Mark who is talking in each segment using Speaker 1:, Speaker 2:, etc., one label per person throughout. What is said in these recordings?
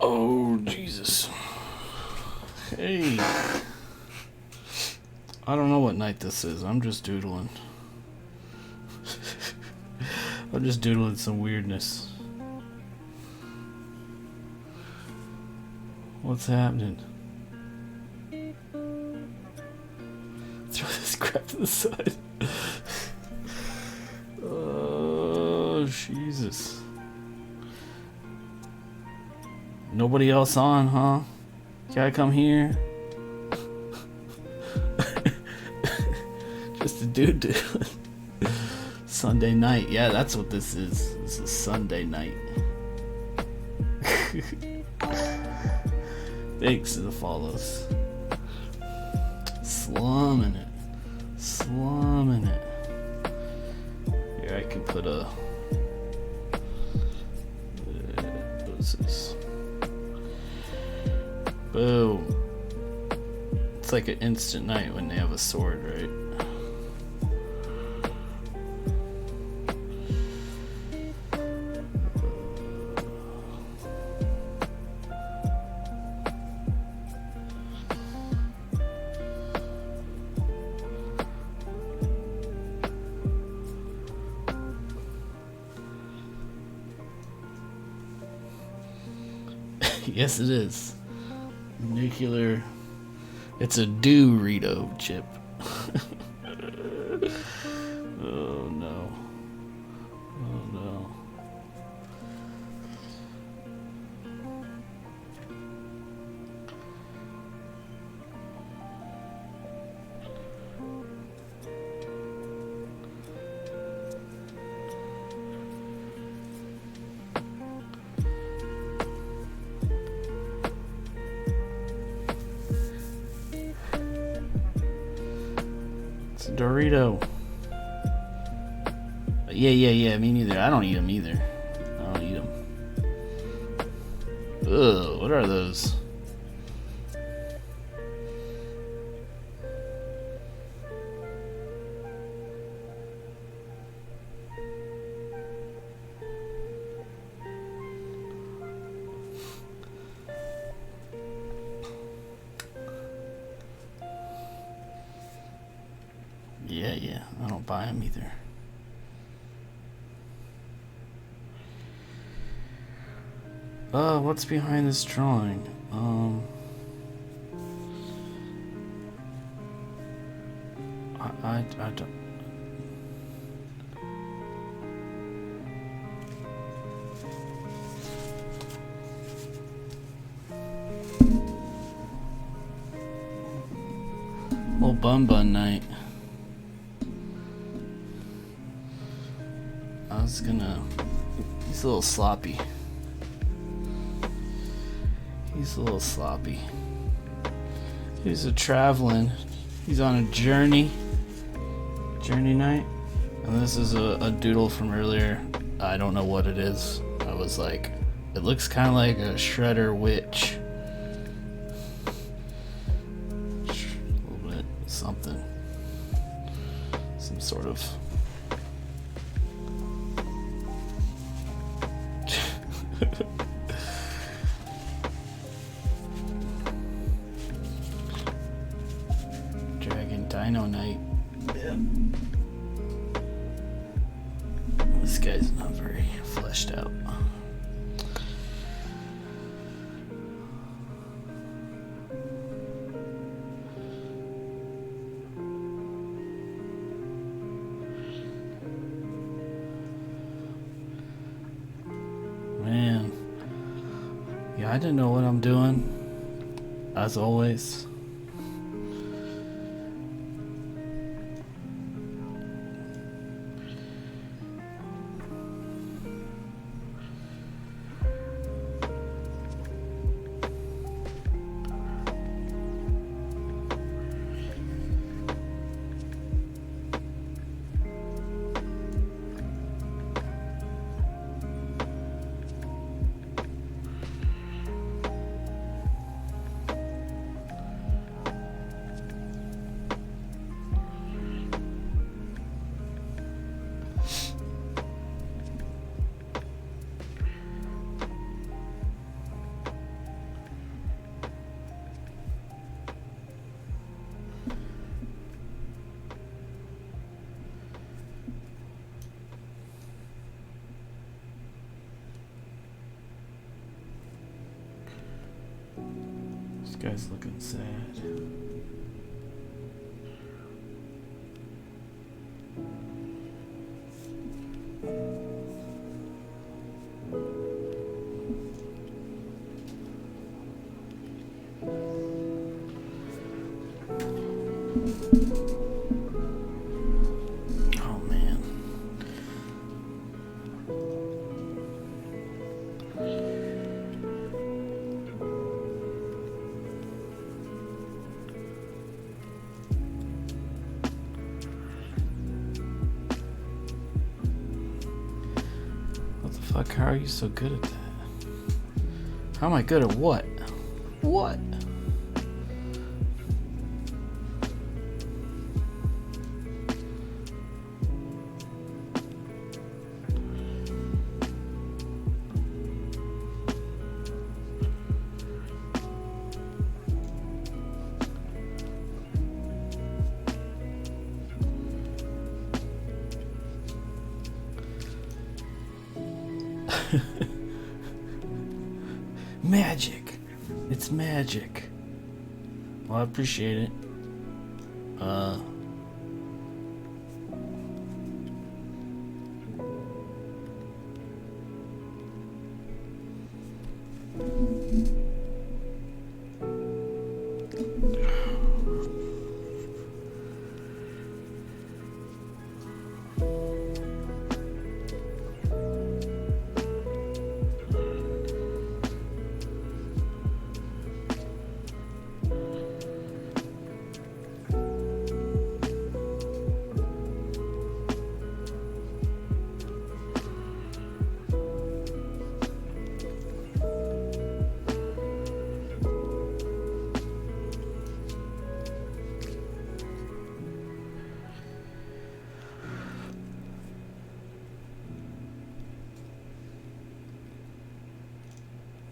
Speaker 1: Oh, Jesus. Hey. I don't know what night this is. I'm just doodling. I'm just doodling some weirdness. What's happening? Throw this crap to the side. Oh, Jesus. Nobody else on, huh? Can I come here? Just a dude. Sunday night. Yeah, that's what this is. This is Sunday night. Thanks to the follows. Slumming it. Slumming it. Here, I can put a... What's this? Boom. It's like an instant night when they have a sword, right? Yes, it is. Nuclear. It's a Dorito chip. Oh no. Oh no. It's a Dorito. Yeah, me neither. I don't eat them either. I don't eat them. Ugh, what are those? Yeah, I don't buy them either. What's behind this drawing? I don't. BunBun night. I was gonna... He's a little sloppy. He's a little sloppy. He's a traveling. He's on a journey. Journey night. And this is a doodle from earlier. I don't know what it is. I was like, it looks kind of like a shredder witch. A little bit something. Some sort of... Dragon Dino Night. Yeah. This guy's not very fleshed out. Man. Yeah, I didn't know what I'm doing. As always. This guy's looking sad. Oh man. What the fuck? How are you so good at that? How am I good at what? What? Magic. It's magic. Well, I appreciate it.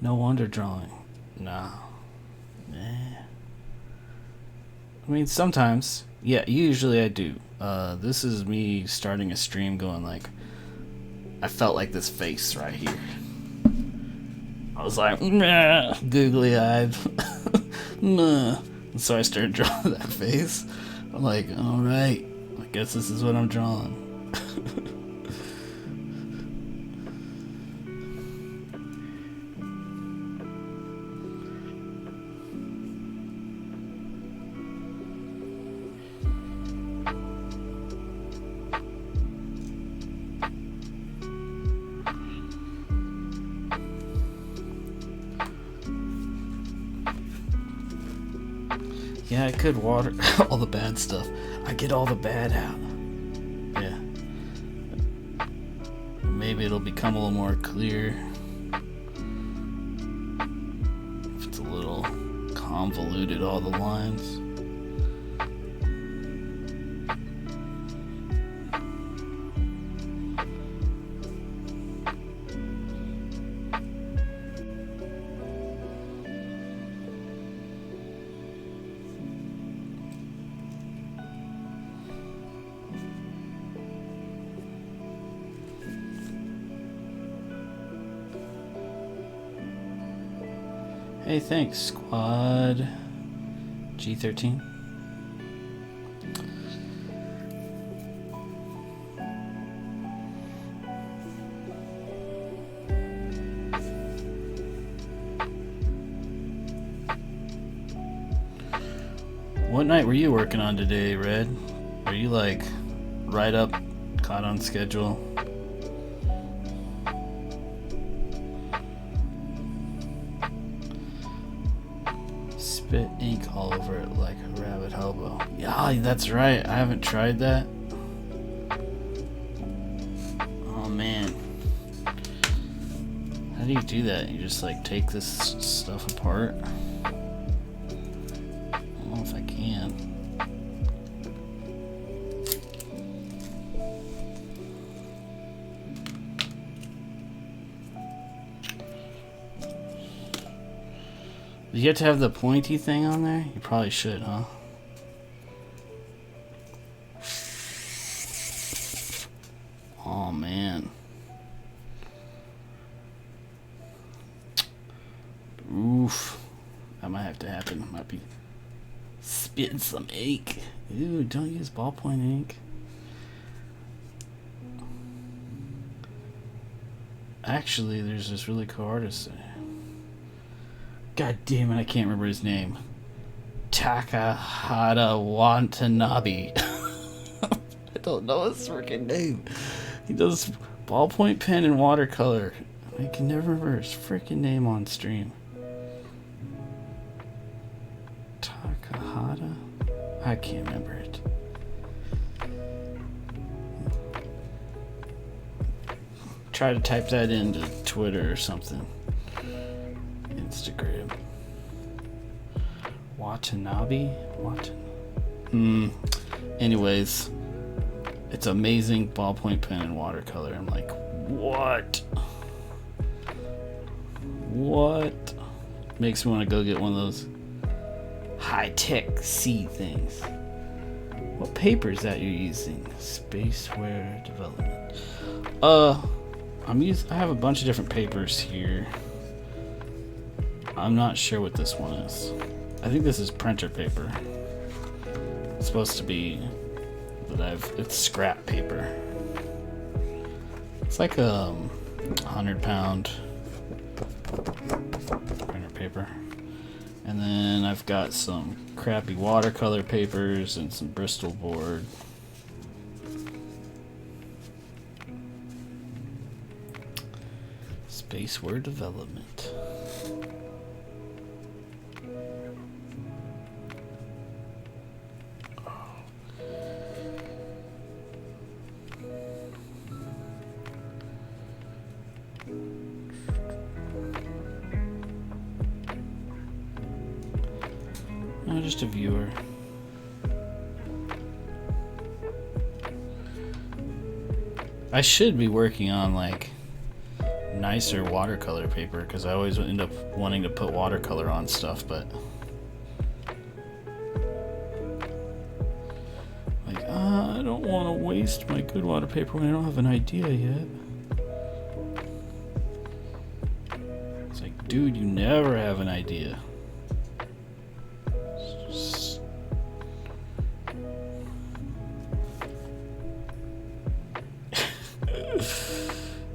Speaker 1: No wonder drawing. Nah. Nah. I mean, sometimes. Yeah, usually I do. This is me starting a stream going like, I felt like this face right here. I was like, nah, googly eyed. Nah. And so I started drawing that face. I'm like, alright, I guess this is what I'm drawing. Yeah, I could water all the bad stuff. I get all the bad out. Yeah. Maybe it'll become a little more clear. If it's a little convoluted, all the lines. Hey, thanks, Squad G13. What night were you working on today, Red? Are you like right up, caught on schedule? Spit ink all over it like a rabbit hobo. Yeah, that's right. I haven't tried that. Oh man. How do you do that? You just like take this stuff apart? I don't know if I can. Do you get to have the pointy thing on there? You probably should, huh? Oh man. Oof. That might have to happen. Might be spitting some ink. Ooh, don't use ballpoint ink. Actually, there's this really cool artist. God damn it, I can't remember his name. Takahata Watanabe. I don't know his freaking name. He does ballpoint pen and watercolor. I can never remember his freaking name on stream. Takahata? I can't remember it. Try to type that into Twitter or something. Instagram. Watanabe? Anyways, it's amazing ballpoint pen and watercolor. I'm like, what? What? Makes me want to go get one of those high-tech C things. What paper is that you're using? Spaceware development. I have a bunch of different papers here. I'm not sure what this one is. I think this is printer paper. It's supposed to be it's scrap paper. It's like a 100-pound printer paper. And then I've got some crappy watercolor papers and some Bristol board. Spaceware development. No, just a viewer. I should be working on like nicer watercolor paper because I always end up wanting to put watercolor on stuff, but like I don't want to waste my good water paper when I don't have an idea yet. It's like, dude, you never have an idea.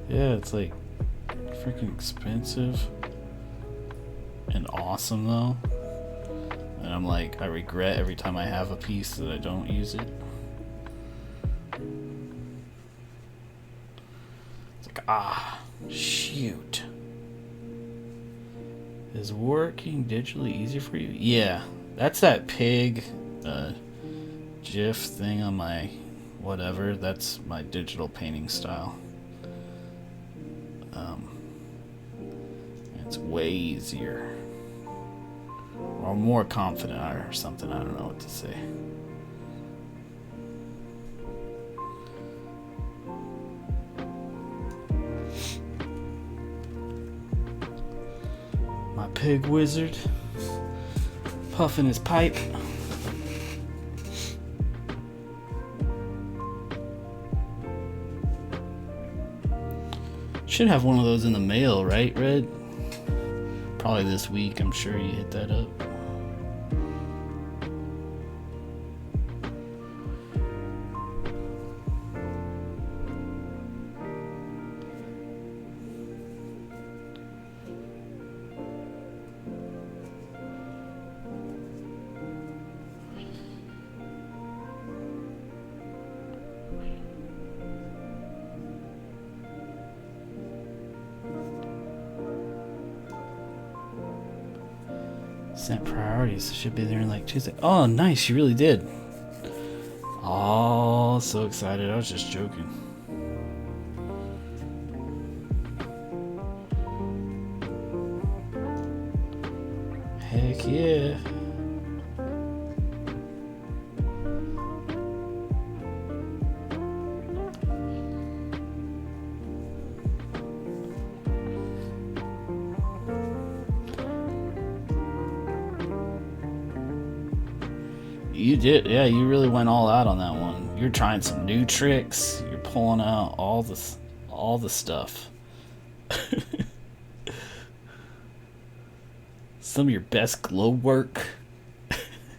Speaker 1: Yeah, it's like freaking expensive and awesome though. And I'm like, I regret every time I have a piece that I don't use it. It's like, shoot. Is working digitally easy for you? Yeah, That's that pig GIF thing on my whatever. That's my digital painting style. It's way easier. Or more confident or something. I don't know what to say. My pig wizard puffing his pipe. Should have one of those in the mail, right, Red? Probably this week. I'm sure you hit that up. Sent priorities. Should be there in like Tuesday. Oh, nice. You really did. Oh, so excited. I was just joking. Heck yeah. You did, yeah. You really went all out on that one. You're trying some new tricks. You're pulling out all the stuff. Some of your best glow work.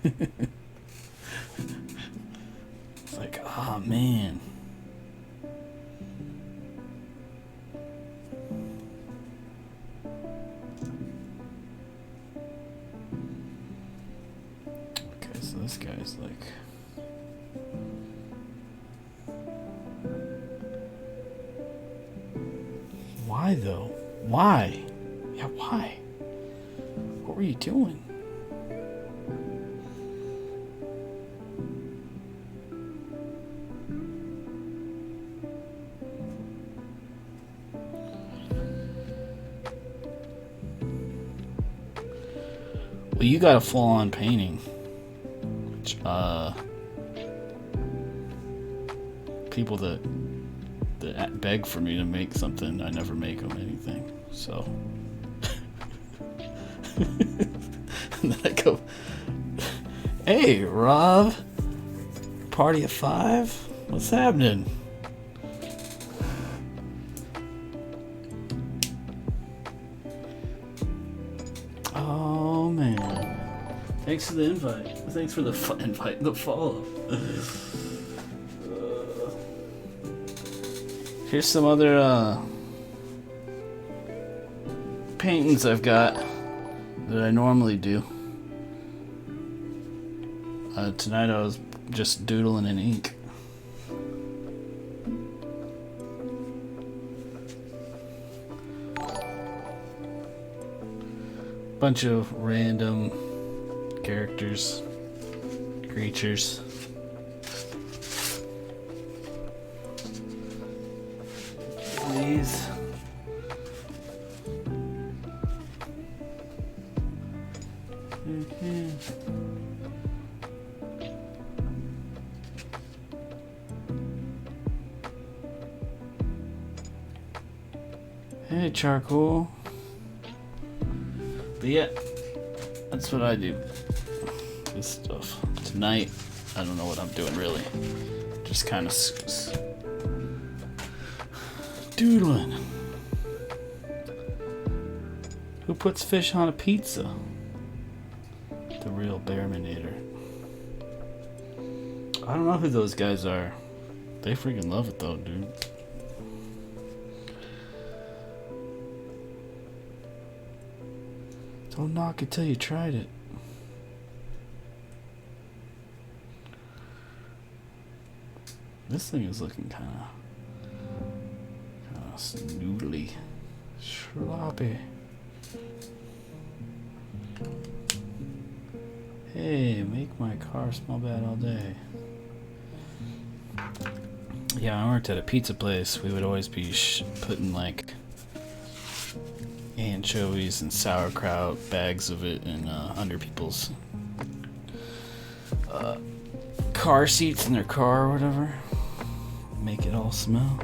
Speaker 1: It's like, oh man. So this guy's like, why though? Why? Yeah, why? What were you doing? Well, you got a full-on painting. People that beg for me to make something, I never make them anything. So, and then I go, "Hey, Rob, party of 5? What's happening?" Oh man, thanks for the invite. Thanks for the invite and the follow. Here's some other paintings I've got that I normally do. Tonight I was just doodling in ink. Bunch of random characters, creatures. Please. Hey, charcoal. But yeah, that's what I do. This stuff. Tonight, I don't know what I'm doing really. Just kind of doodling. Who puts fish on a pizza? The real Bearminator. I don't know who those guys are. They freaking love it though, dude. Don't knock it till you tried it. This thing is looking kind of snoodly, sloppy. Hey, make my car smell bad all day. Yeah, I worked at a pizza place. We would always be putting like anchovies and sauerkraut, bags of it, in under people's car seats in their car or whatever. Make it all smell.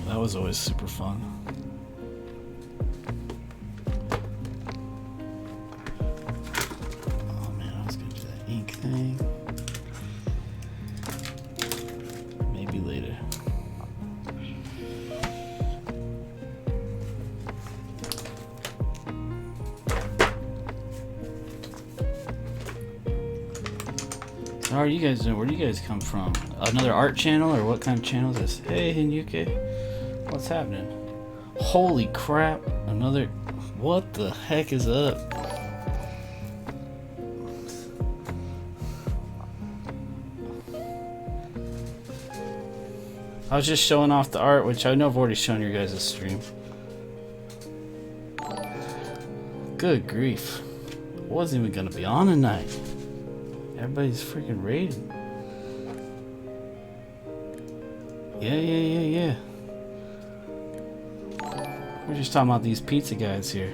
Speaker 1: That was always super fun. Oh man, I was gonna do that ink thing. Maybe later. How are you guys doing? Where do you guys come from? Another art channel, or what kind of channel is this? Hey, in UK. What's happening? Holy crap. Another... What the heck is up? I was just showing off the art, which I know I've already shown your guys' stream. Good grief. I wasn't even gonna be on tonight. Everybody's freaking raiding. Yeah. We're just talking about these pizza guys here.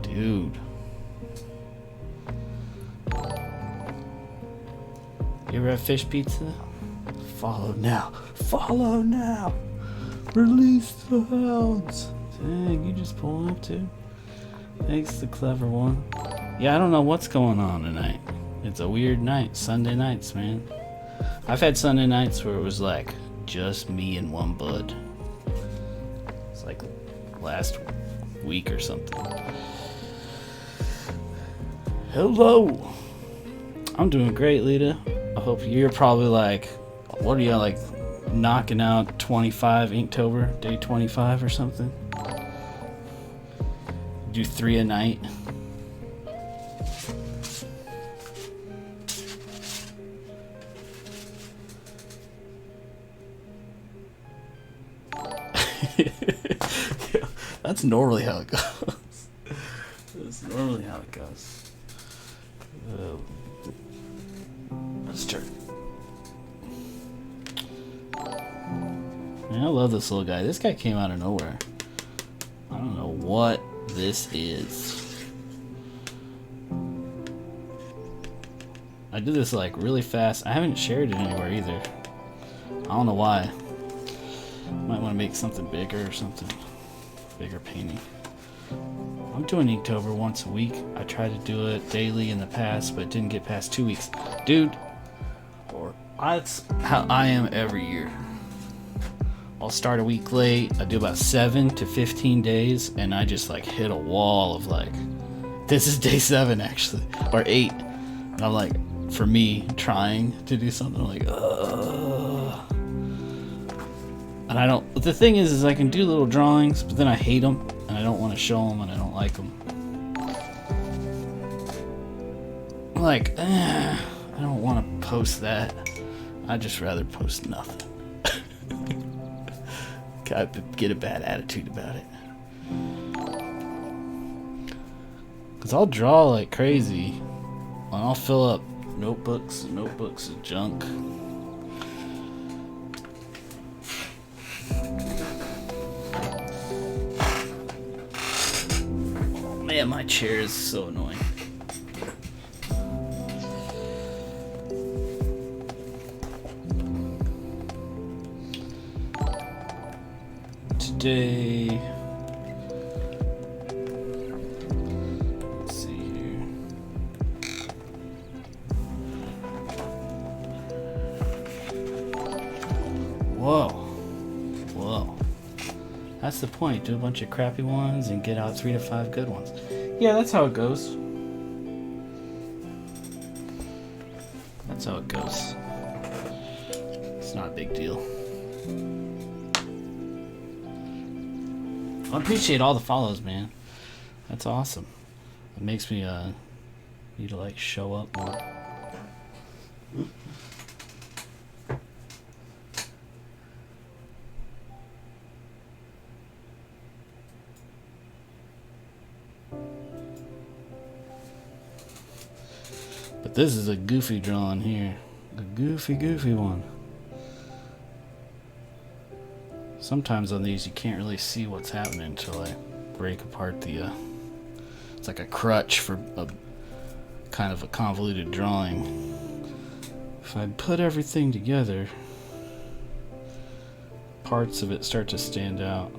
Speaker 1: Dude. You ever have fish pizza? Follow now. Follow now. Release the hounds. Dang, you just pulling up too? Thanks, the clever one. Yeah, I don't know what's going on tonight. It's a weird night. Sunday nights, man. I've had Sunday nights where it was like just me and one bud. It's like last week or something. Hello. I'm doing great, Lita. I hope you're probably like, what are you like, knocking out 25 Inktober, day 25 or something? Do 3 a night. Yeah, that's normally how it goes. That's normally how it goes. Let's turn. Man, I love this little guy. This guy came out of nowhere. I don't know what this is. I did this like really fast. I haven't shared it anywhere either. I don't know why. Might want to make something bigger or something. Bigger painting. I'm doing Inktober once a week. I tried to do it daily in the past, but it didn't get past 2 weeks. Dude, that's how I am every year. I'll start a week late. I do about 7 to 15 days, and I just like hit a wall of like, this is day 7 actually, or 8. And I'm like, for me, trying to do something, I'm like, ugh. And I don't, the thing is I can do little drawings, but then I hate them, and I don't want to show them, and I don't like them. I'm like, I don't want to post that. I'd just rather post nothing. Gotta get a bad attitude about it. Cause I'll draw like crazy, and I'll fill up notebooks and notebooks of junk. Oh man, my chair is so annoying. Today, let's see here. Whoa. That's the point. Do a bunch of crappy ones and get out 3 to 5 good ones. Yeah, that's how it goes. That's how it goes. It's not a big deal. I appreciate all the follows, man. That's awesome. It makes me need to like show up more. But this is a goofy drawing here. A goofy one. Sometimes on these you can't really see what's happening until I break apart the it's like a crutch for a kind of a convoluted drawing. If I put everything together, parts of it start to stand out.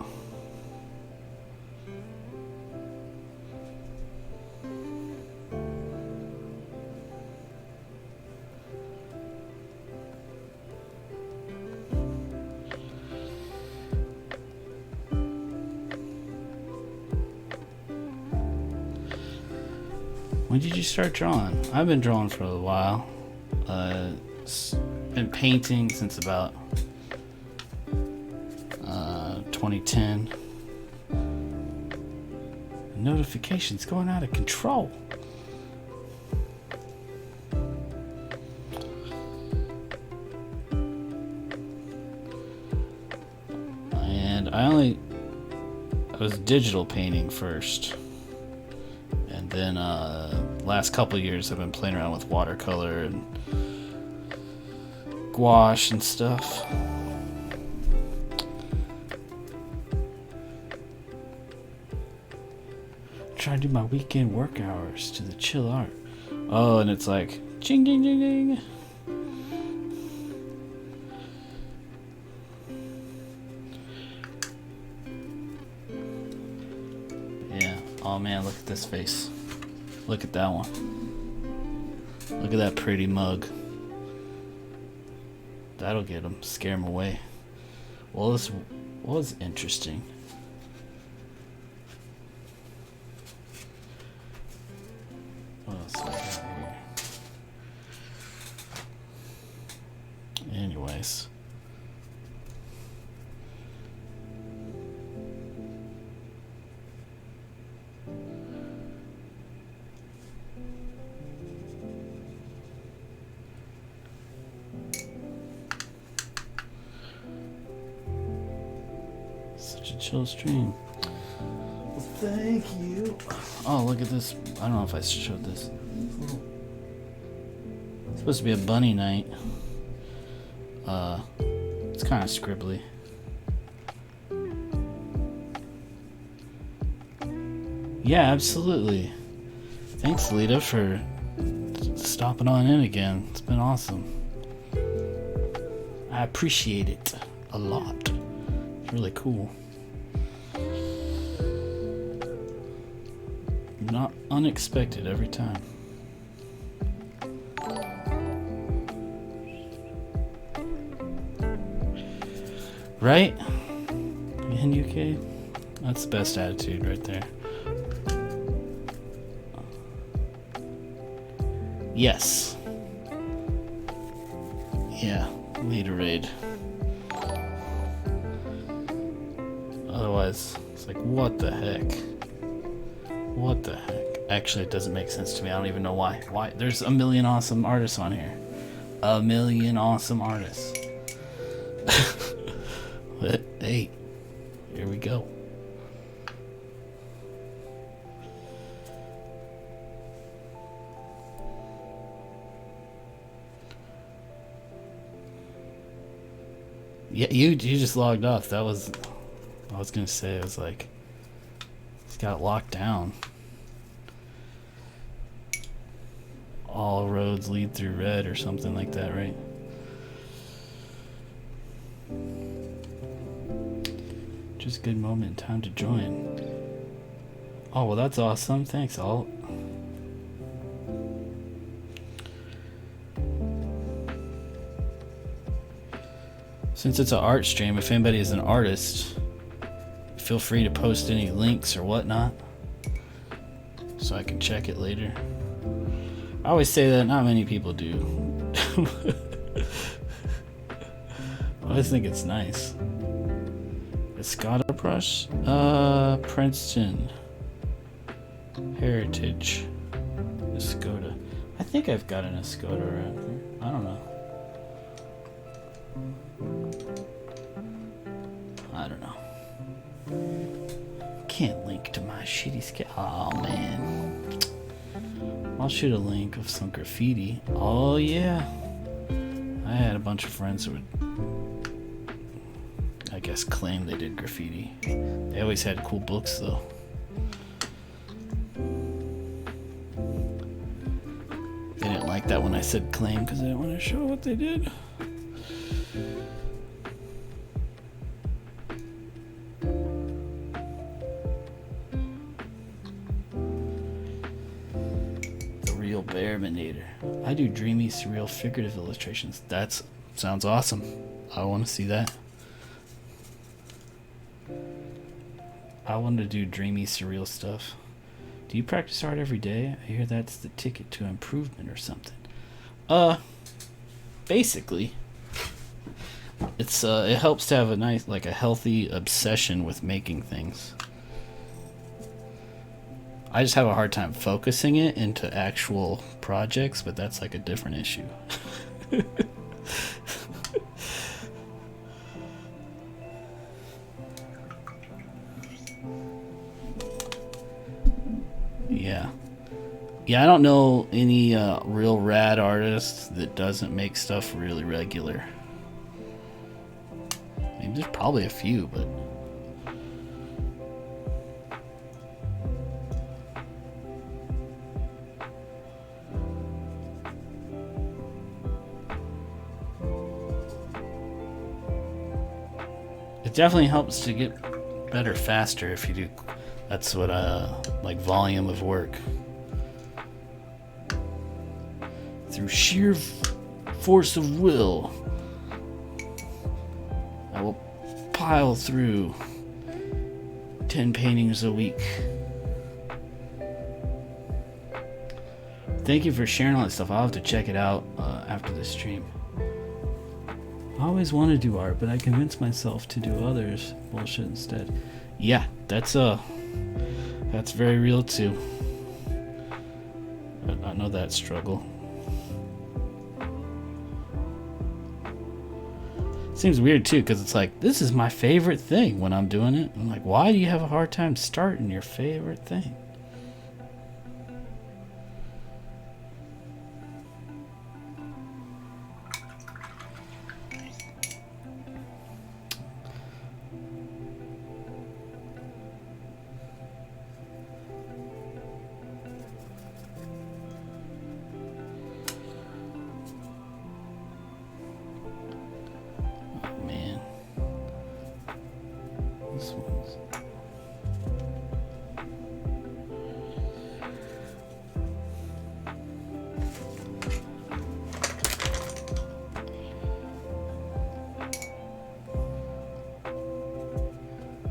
Speaker 1: When did you start drawing? I've been drawing for a while. Been painting since about 2010. Notifications going out of control. And I was digital painting first. And then last couple years I've been playing around with watercolor and gouache and stuff. Trying to do my weekend work hours to the chill art. Oh, and it's like ching ding ding ding. Yeah. Oh man, look at this face. Look at that one. Look at that pretty mug. That'll get him, scare him away. Well, this was interesting. What else do I got here? Anyways. Such a chill stream. Well, thank you. Oh, look at this. I don't know if I showed this. It's supposed to be a bunny night. It's kind of scribbly. Yeah, absolutely. Thanks, Lita, for stopping on in again. It's been awesome. I appreciate it a lot. It's really cool. Not unexpected every time. Right? In UK? That's the best attitude right there. Yes. Yeah, Leaderade. Otherwise, it's like, what the heck? What the heck? Actually, it doesn't make sense to me. I don't even know why. Why? There's a million awesome artists on here. A million awesome artists. But, hey, here we go. Yeah, you just logged off. That was, I was gonna say, it was like, it's got locked down. All roads lead through red or something like that, right? Just good moment, time to join. Oh, well, that's awesome. Thanks, Alt. Since it's an art stream, if anybody is an artist, feel free to post any links or whatnot so I can check it later. I always say that, not many people do. I always think it's nice. Escada brush? Princeton. Heritage. Escoda. I think I've got an Escoda around here. I don't know. I don't know. Can't link to my shitty scale. Oh man. I'll shoot a link of some graffiti. Oh yeah. I had a bunch of friends who would, I guess, claim they did graffiti. They always had cool books though. They didn't like that when I said claim because they didn't want to show what they did. Bearminator. I do dreamy, surreal, figurative illustrations. That sounds awesome. I want to see that. I want to do dreamy, surreal stuff. Do you practice art every day? I hear that's the ticket to improvement or something. Basically, it's it helps to have a nice, like a healthy obsession with making things. I just have a hard time focusing it into actual projects, but that's like a different issue. Yeah. Yeah, I don't know any real rad artist that doesn't make stuff really regular. I mean, there's probably a few, but... it definitely helps to get better faster if you do. That's what like volume of work. Through sheer force of will, I will pile through 10 paintings a week. Thank you for sharing all that stuff. I'll have to check it out after the stream. I always want to do art, but I convince myself to do others bullshit instead. Yeah, that's very real too. I know that struggle. Seems weird too, because it's like, this is my favorite thing when I'm doing it. I'm like, why do you have a hard time starting your favorite thing?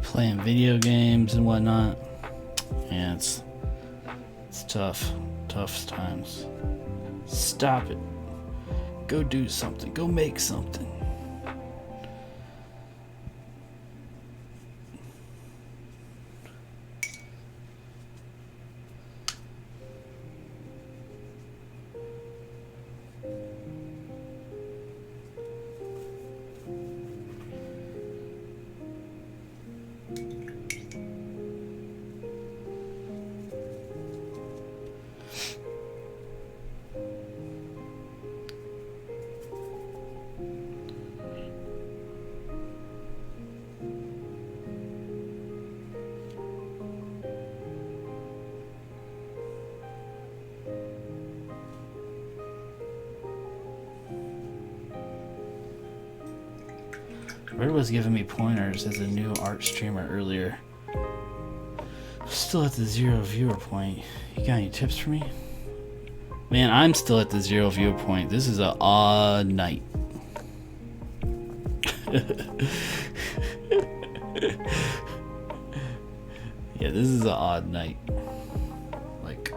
Speaker 1: Playing video games and whatnot. Yeah, it's tough times. Stop it. Go do something. Go make something. Red was giving me pointers as a new art streamer earlier. Still at the 0 viewer point. You got any tips for me? Man, I'm still at the 0 viewer point. This is an odd night. Yeah, this is an odd night. Like...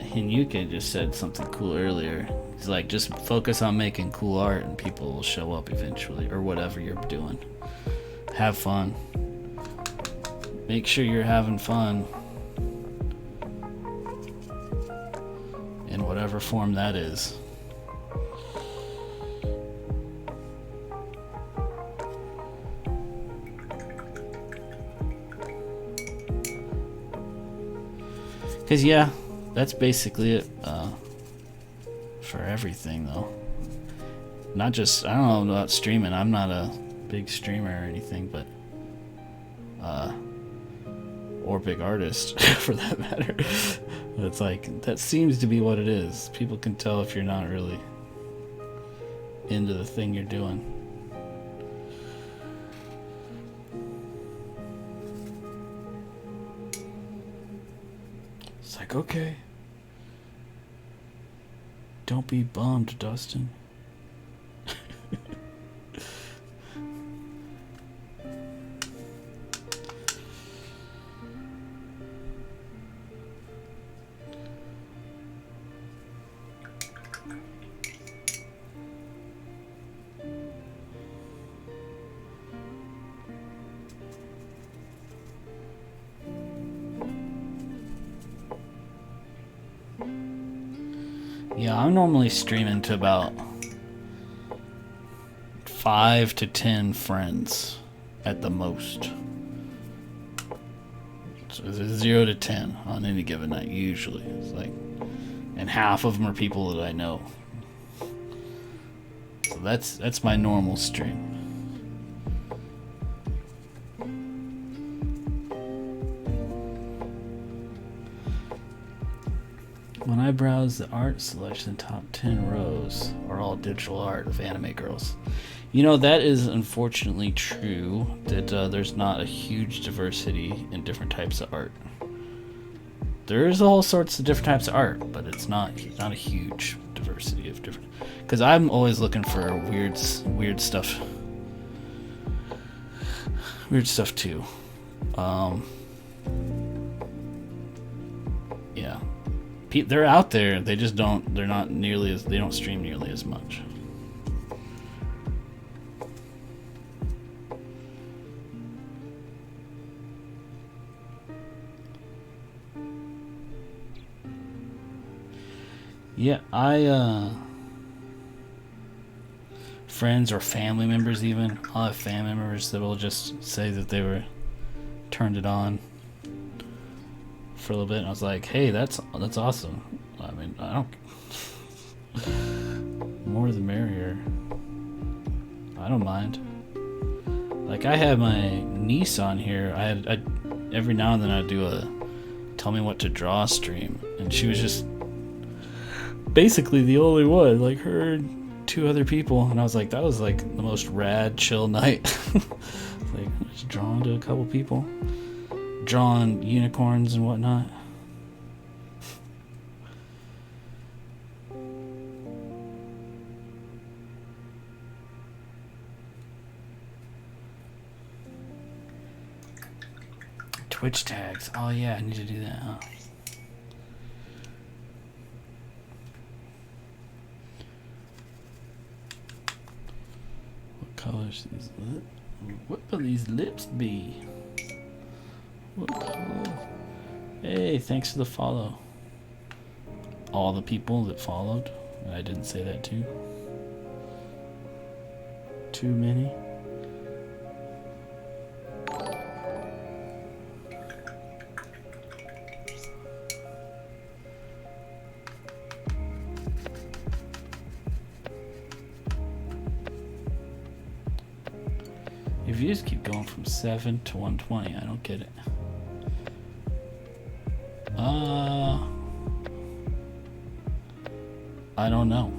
Speaker 1: Hinyuka just said something cool earlier. He's like, just focus on making cool art and people will show up eventually, or whatever you're doing. Have fun. Make sure you're having fun. In whatever form that is. Cause yeah, that's basically it for everything though. Not just, I don't know about streaming. I'm not a big streamer or anything, but or big artist for that matter. It's like, that seems to be what it is. People can tell if you're not really into the thing you're doing. It's like, okay, don't be bummed, Dustin. Yeah, I'm normally streaming to about 5 to 10 friends at the most. So it's 0 to 10 on any given night usually. It's like, and half of them are people that I know. So that's my normal stream. When I browse the art selection, top 10 rows are all digital art of anime girls. You know, that is unfortunately true, that there's not a huge diversity in different types of art. There's all sorts of different types of art, but it's not a huge diversity of different. Because I'm always looking for weird stuff. Weird stuff too. Yeah. They're out there, they just don't, they're not nearly as, they don't stream nearly as much. Yeah, friends or family members even, I'll have family members that will just say that they were turned it on for a little bit, and I was like, hey, that's awesome. I mean, I don't more the merrier. I don't mind. Like, I had my niece on here. I every now and then I'd do a tell me what to draw stream, and she was just basically the only one, like her and 2 other people, and I was like, that was like the most rad chill night. Like, just drawing to a couple people, drawing unicorns and whatnot. Twitch tags. Oh yeah, I need to do that, huh? What colors these lips? What will these lips be? What color? Hey, thanks for the follow. All the people that followed. I didn't say that too. Too many. Your views keep going from 7 to 120. I don't get it. I don't know.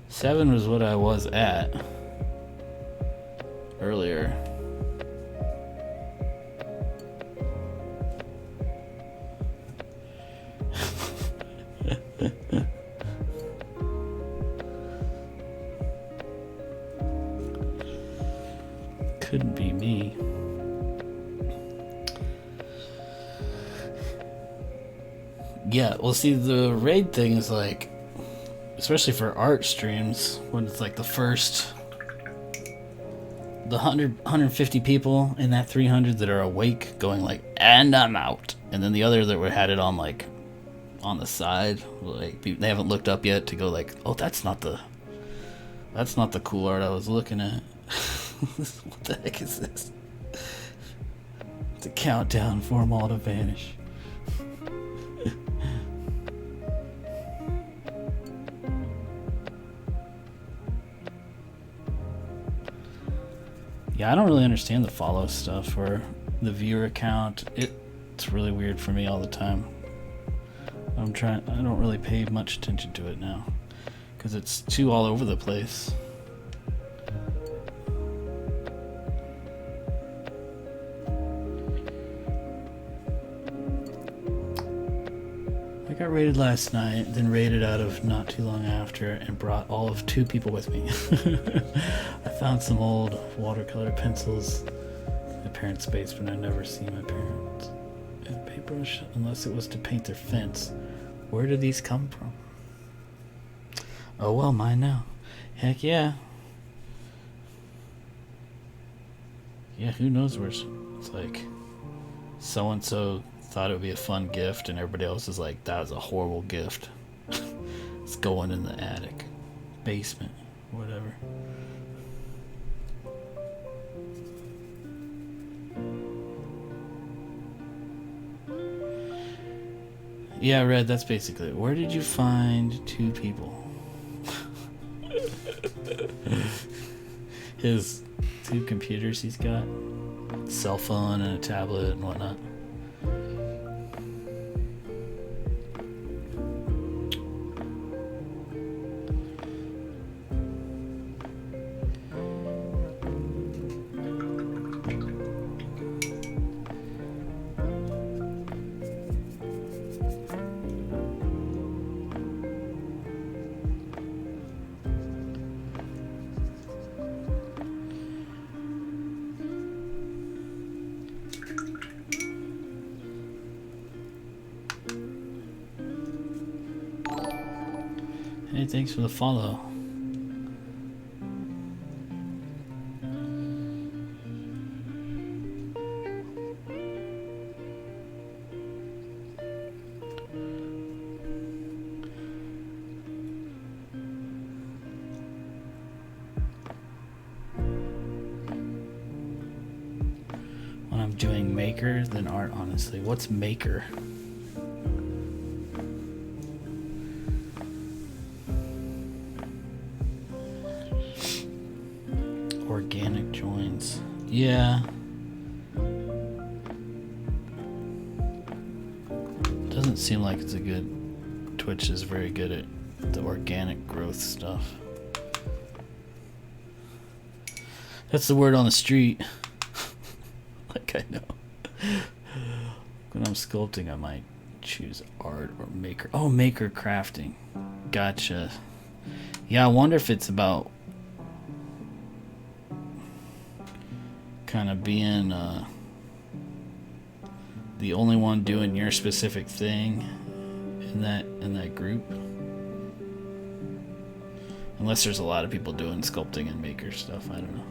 Speaker 1: Seven was what I was at earlier. Couldn't be me. Yeah, well, see, the raid thing is like, especially for art streams, when it's like the 150 people in that 300 that are awake going like, and I'm out. And then the other that had it on like, on the side, like they haven't looked up yet to go like, oh, that's not the cool art I was looking at. What the heck is this? It's a countdown for them all to vanish. Yeah, I don't really understand the follow stuff or the viewer account. It's really weird for me all the time. I don't really pay much attention to it now because it's too all over the place. I got raided last night, then raided out of not too long after, and brought all of 2 people with me. I found some old watercolor pencils in my parents' basement. I never seen my parents. And a paintbrush, unless it was to paint their fence. Where did these come from? Oh well, mine now. Heck yeah. Yeah, who knows where it's like so-and-so thought it would be a fun gift and everybody else is like, that was a horrible gift. It's going in the attic, basement, whatever. Yeah, Red, that's basically it. Where did you find 2 people? His 2 computers he's got, cell phone and a tablet and whatnot. Hey, thanks for the follow. When I'm doing maker than art, honestly. What's maker? Organic joins. Yeah. Doesn't seem like it's a good... Twitch is very good at the organic growth stuff. That's the word on the street. Like I know. When I'm sculpting, I might choose art or maker. Oh, maker crafting. Gotcha. Yeah, I wonder if it's about kind of being the only one doing your specific thing in that group. Unless there's a lot of people doing sculpting and maker stuff, I don't know.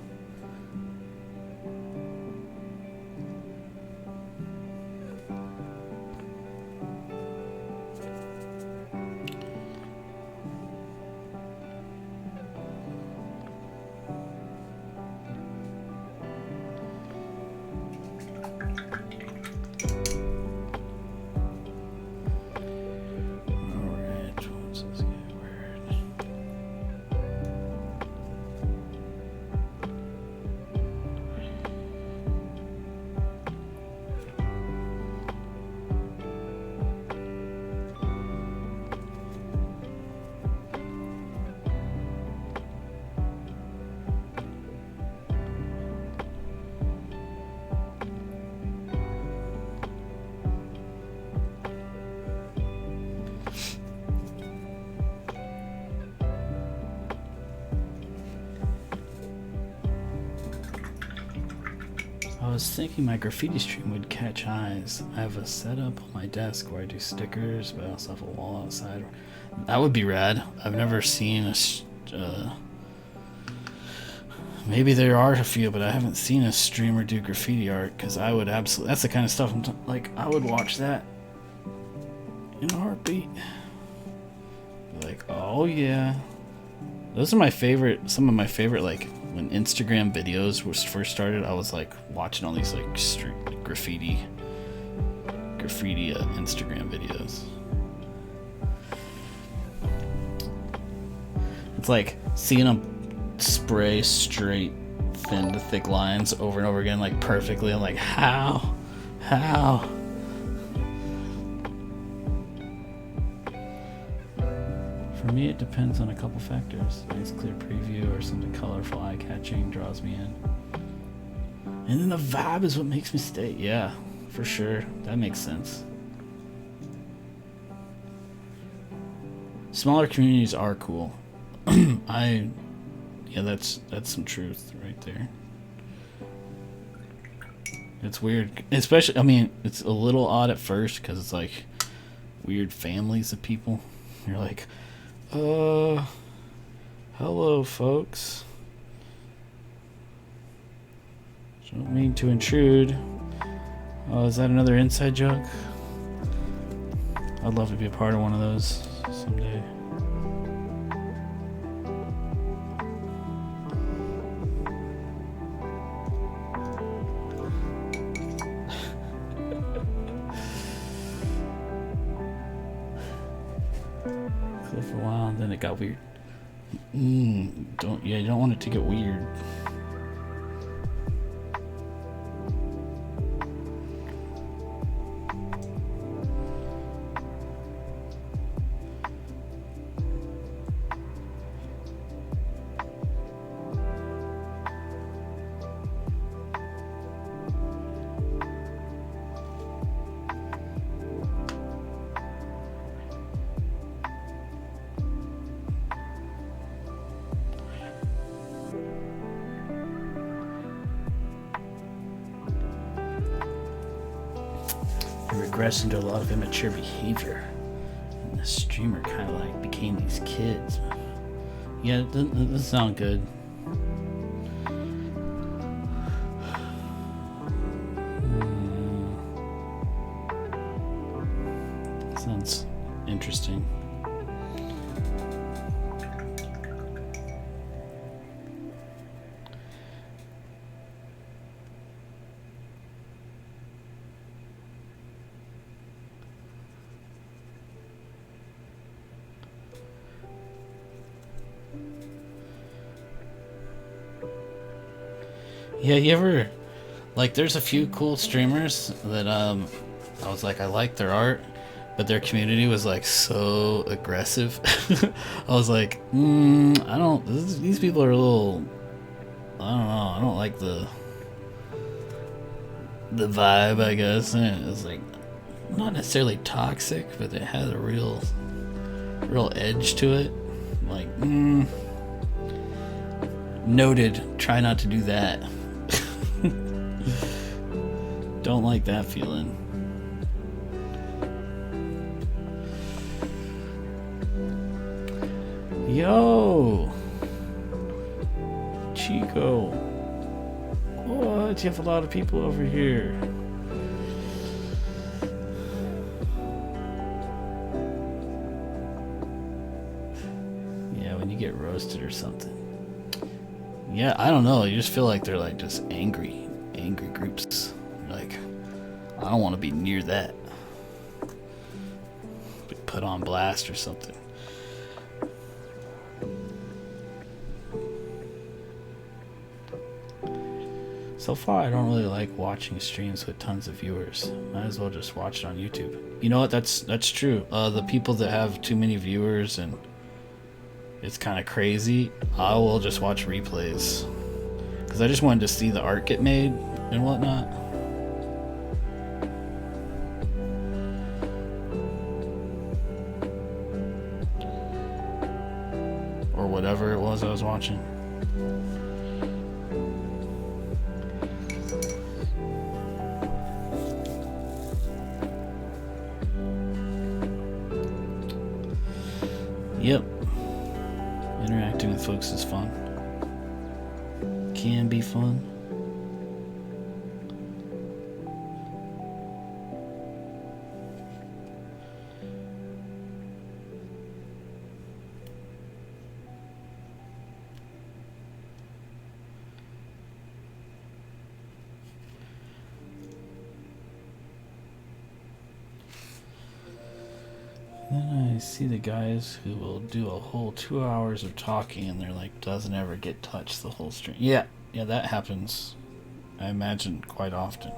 Speaker 1: I was thinking my graffiti stream would catch eyes. I have a setup on my desk where I do stickers, but I also have a wall outside. That would be rad. I've never seen a... maybe there are a few, but I haven't seen a streamer do graffiti art, because I would absolutely... That's the kind of stuff like, I would watch that in a heartbeat. Like, oh yeah. Those are my favorite. Some of my favorite, like when Instagram videos was first started. I was like watching all these like street graffiti Instagram videos. It's like seeing them spray straight, thin to thick lines over and over again, like perfectly. I'm like, how? For me, it depends on a couple factors. Nice clear preview or something colorful, eye-catching, draws me in. And then the vibe is what makes me stay. Yeah, for sure. That makes sense. Smaller communities are cool. Yeah, that's some truth right there. It's weird, especially. I mean, it's a little odd at first because it's like weird families of people. You're like, hello, folks. Don't mean to intrude. Oh, is that another inside joke? I'd love to be a part of one of those someday. Cool for a while, and then it got weird. You don't want it to get weird. Regressed into a lot of immature behavior, and the streamer kind of like became these kids. Yeah, it doesn't sound good. Sounds interesting. Yeah, you ever, like, there's a few cool streamers that I was like, I like their art, but their community was like so aggressive. I was like, these people are a little, I don't know, I don't like the vibe, I guess. And it was like not necessarily toxic, but it had a real edge to it. Like, noted, try not to do that. Don't like that feeling. Yo, Chico. What? You have a lot of people over here. Yeah, when you get roasted or something. Yeah, I don't know. You just feel like they're like just angry groups. Like, I don't want to be near that. Be put on blast or something. So far, I don't really like watching streams with tons of viewers. Might as well just watch it on YouTube. You know what? That's true. The people that have too many viewers and it's kind of crazy, I will just watch replays. Because I just wanted to see the art get made and whatnot. Or whatever it was I was watching. Yep. Interacting with folks is fun. Can be fun. Then I see the guys who will do a whole 2 hours of talking and they're like, doesn't ever get touched the whole stream. Yeah, that happens. I imagine quite often.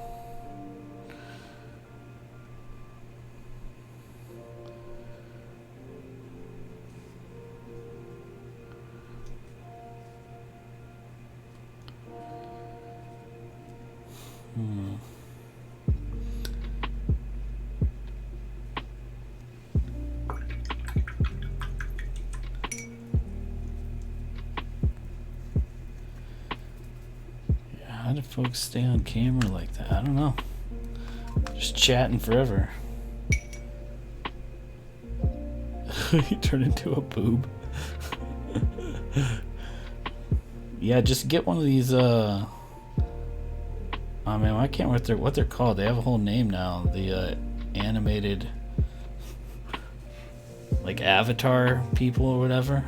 Speaker 1: How do folks stay on camera like that? I don't know. Just chatting forever. You turn into a boob. Yeah, just get one of these. Oh man, I can't remember what they're called. They have a whole name now. The animated, like avatar people or whatever.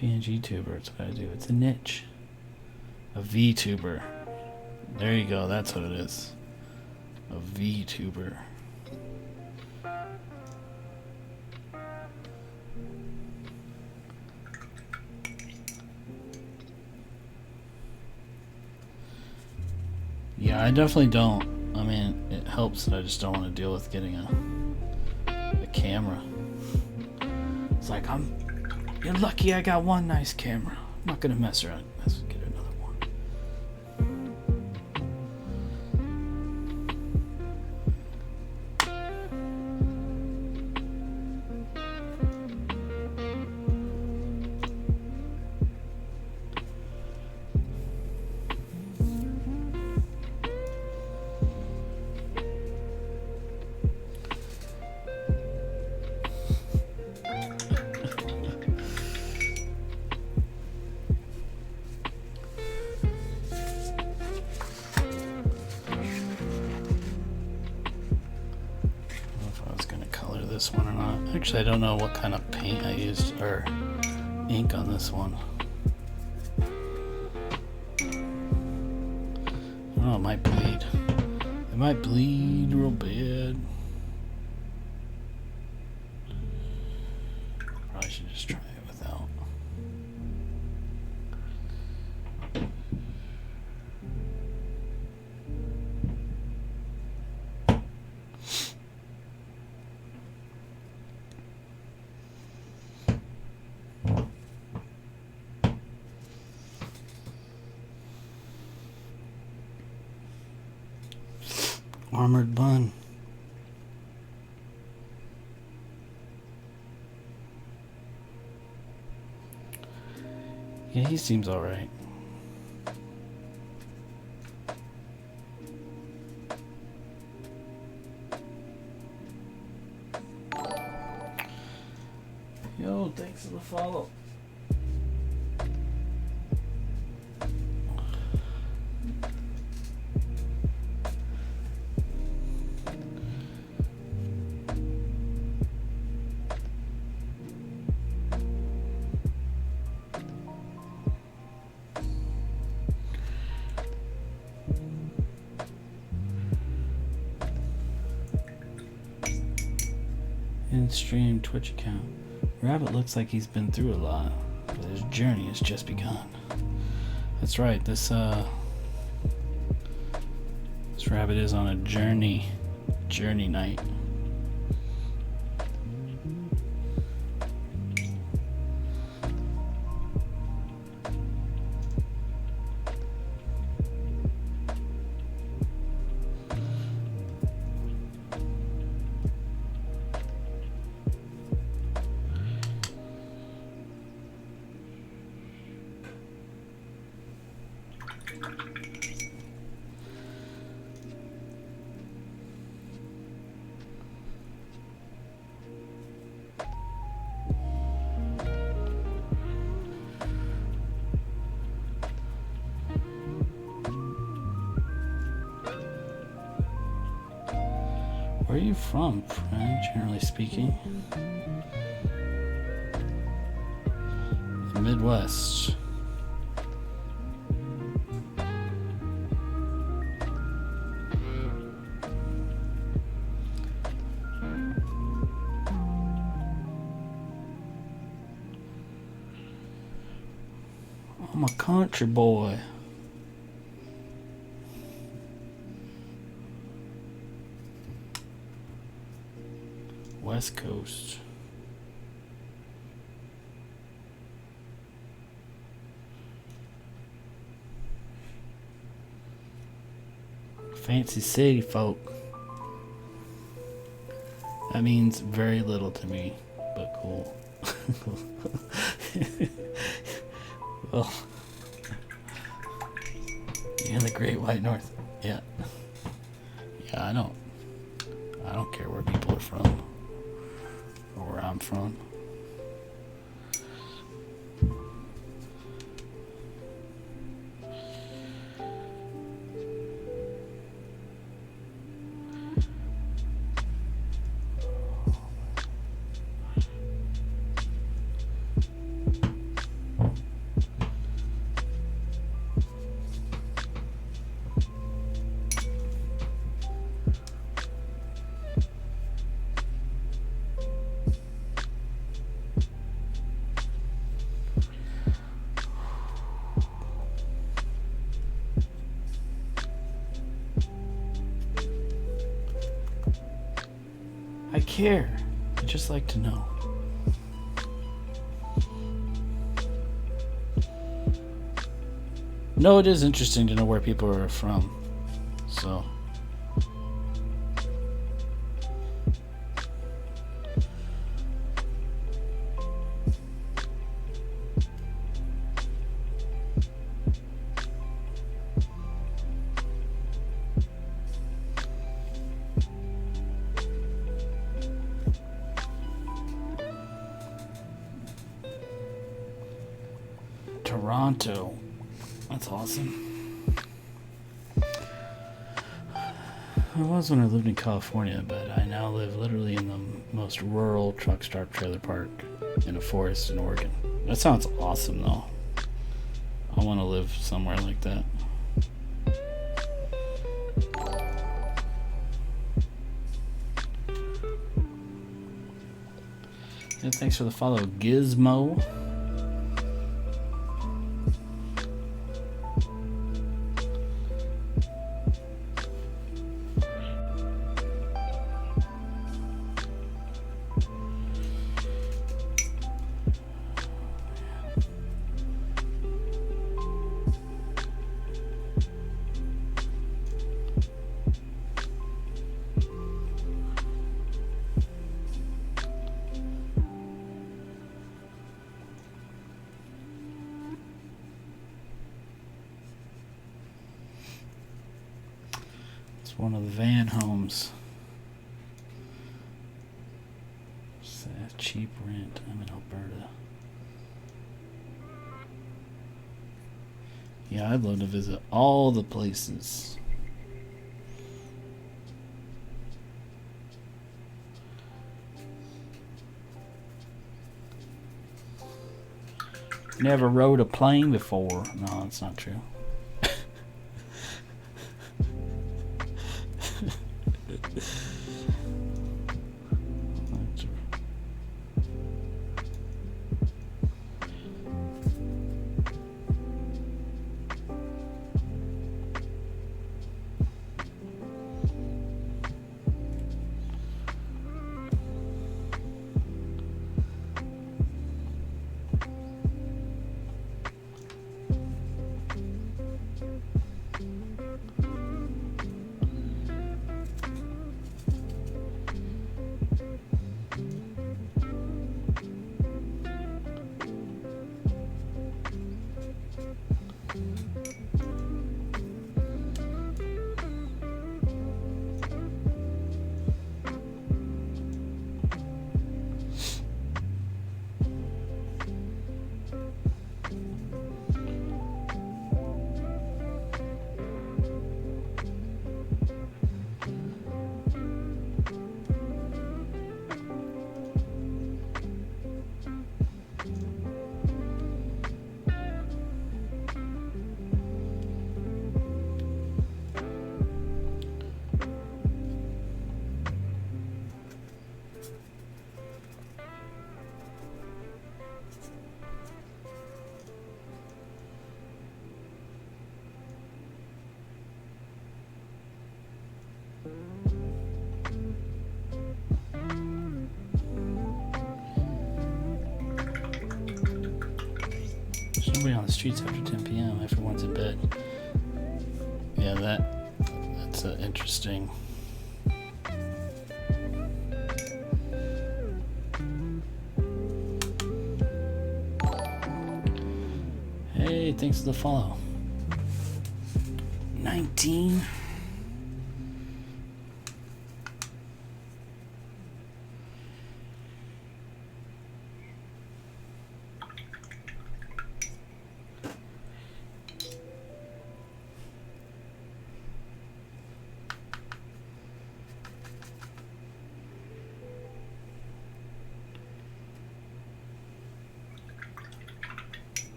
Speaker 1: PNG tuber, that's what I do. It's a niche. A VTuber. There you go, that's what it is. A VTuber. Yeah, I definitely don't. I mean, it helps that I just don't want to deal with getting a camera. It's like, you're lucky I got one nice camera. I'm not gonna mess around. Let's get another one. This one or not. Actually, I don't know what kind of paint I used or ink on this one. I don't know, it might bleed. It might bleed real bad. Probably should just try it without. Armored bun. Yeah, he seems alright. Yo, thanks for the follow. In-stream Twitch account. Rabbit looks like he's been through a lot, but his journey has just begun. That's right, this rabbit is on a journey night. Where are you from, friend, generally speaking? The Midwest. I'm a country boy. West Coast. Fancy city folk. That means very little to me, but cool. Well, yeah, the Great White North. Yeah. Yeah, I don't care where people are from or where I'm from. I care. I just like to know. No, it is interesting to know where people are from. So. Toronto. That's awesome. I was when I lived in California, but I now live literally in the most rural truck stop trailer park in a forest in Oregon. That sounds awesome, though. I want to live somewhere like that. Yeah, thanks for the follow, Gizmo. One of the van homes. It's a cheap rent. I'm in Alberta. Yeah, I'd love to visit all the places. Never rode a plane before. No, that's not true. the streets after 10 p.m. Everyone's in bed. Yeah, that's interesting. Hey, thanks for the follow. 19.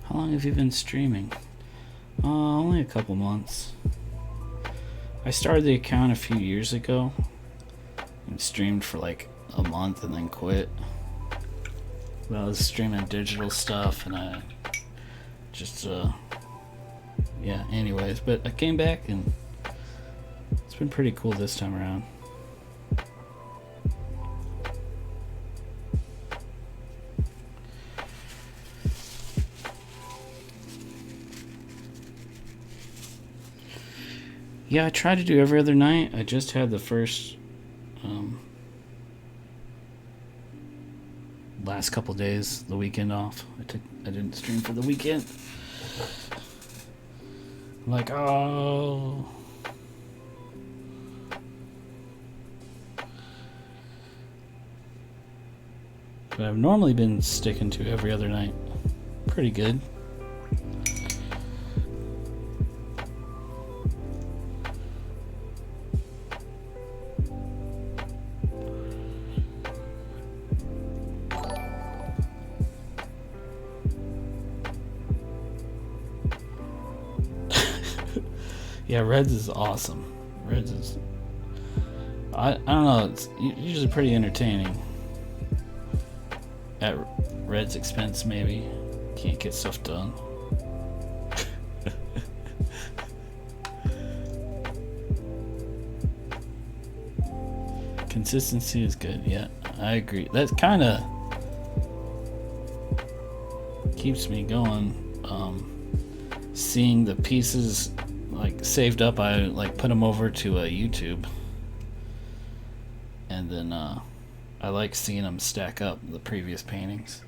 Speaker 1: How long have you been streaming? Only a couple months. I started the account a few years ago and streamed for like a month and then quit. But I was streaming digital stuff and I just yeah, anyways, but I came back and it's been pretty cool this time around. Yeah, I try to do every other night. I just had the first last couple days, the weekend off. I didn't stream for the weekend. I'm like, oh. But I've normally been sticking to every other night. Pretty good. Yeah, Reds is awesome. Reds is... I don't know, it's usually pretty entertaining. At Red's expense, maybe. Can't get stuff done. Consistency is good, yeah. I agree. That kind of keeps me going. Seeing the pieces like saved up, I like put them over to YouTube, and then I like seeing them stack up the previous paintings,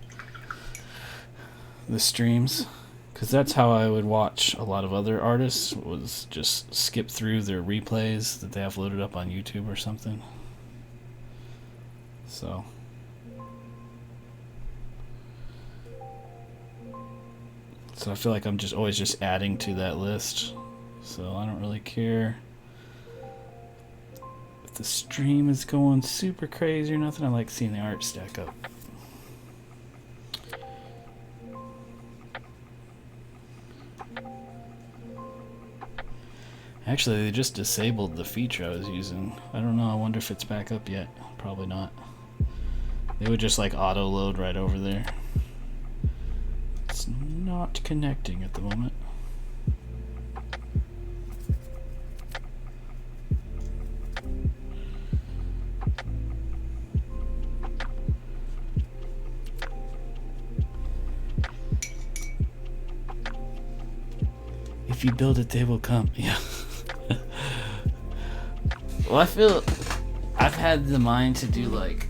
Speaker 1: the streams, because that's how I would watch a lot of other artists, was just skip through their replays that they have loaded up on YouTube or something. So I feel like I'm just always just adding to that list. So I don't really care if the stream is going super crazy or nothing. I like seeing the art stack up. Actually, they just disabled the feature I was using. I don't know. I wonder if it's back up yet. Probably not. They would just like auto load right over there. It's not connecting at the moment. If you build it, they will come. Yeah. Well, I feel I've had the mind to do like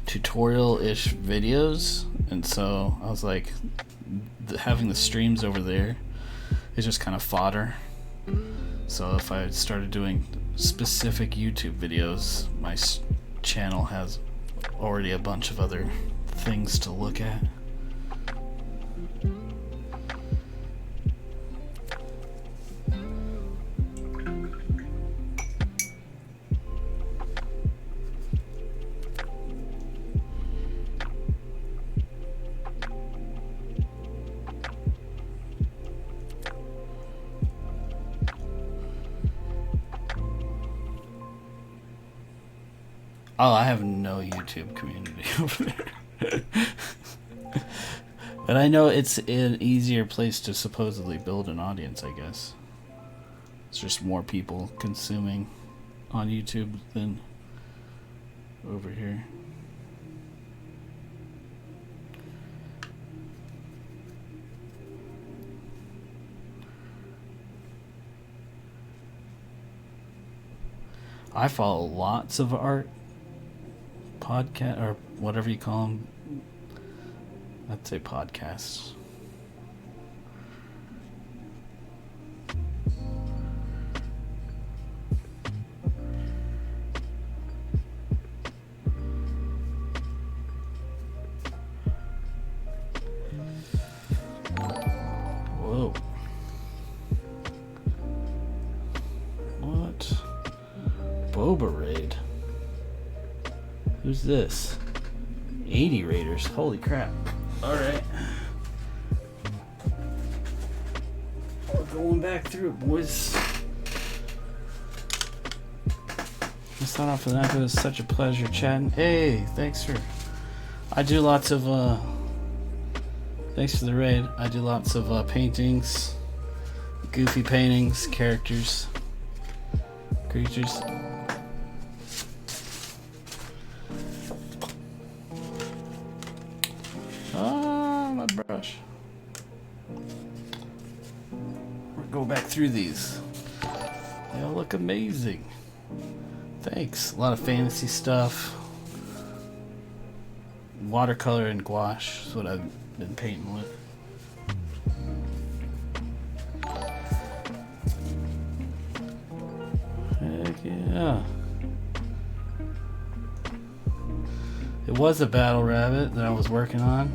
Speaker 1: tutorial-ish videos, and so I was like, having the streams over there is just kind of fodder. So if I started doing specific YouTube videos, my channel has already a bunch of other things to look at. Oh, I have no YouTube community over there. But I know it's an easier place to supposedly build an audience, I guess. It's just more people consuming on YouTube than over here. I follow lots of art podcast or whatever you call them. I'd say podcasts. Whoa. What? Boba raid. Who's this? 80 raiders. Holy crap. Alright. We're going back through it, boys. Let's start off with that. It was such a pleasure chatting. Hey, thanks for... I do lots of, thanks for the raid. I do lots of, paintings. Goofy paintings, characters, creatures. My brush. We'll go back through these. They all look amazing. Thanks. A lot of fantasy stuff. Watercolor and gouache is what I've been painting with. Heck yeah. It was a battle rabbit that I was working on.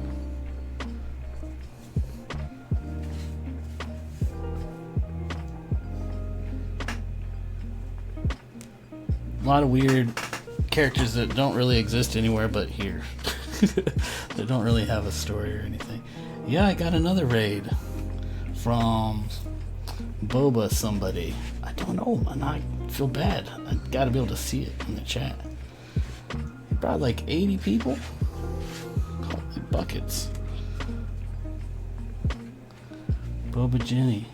Speaker 1: A lot of weird characters that don't really exist anywhere but here. They don't really have a story or anything. Yeah, I got another raid from Boba somebody. I don't know, man. I feel bad. I gotta be able to see it in the chat. He brought like 80 people? Holy buckets. Boba Jenny.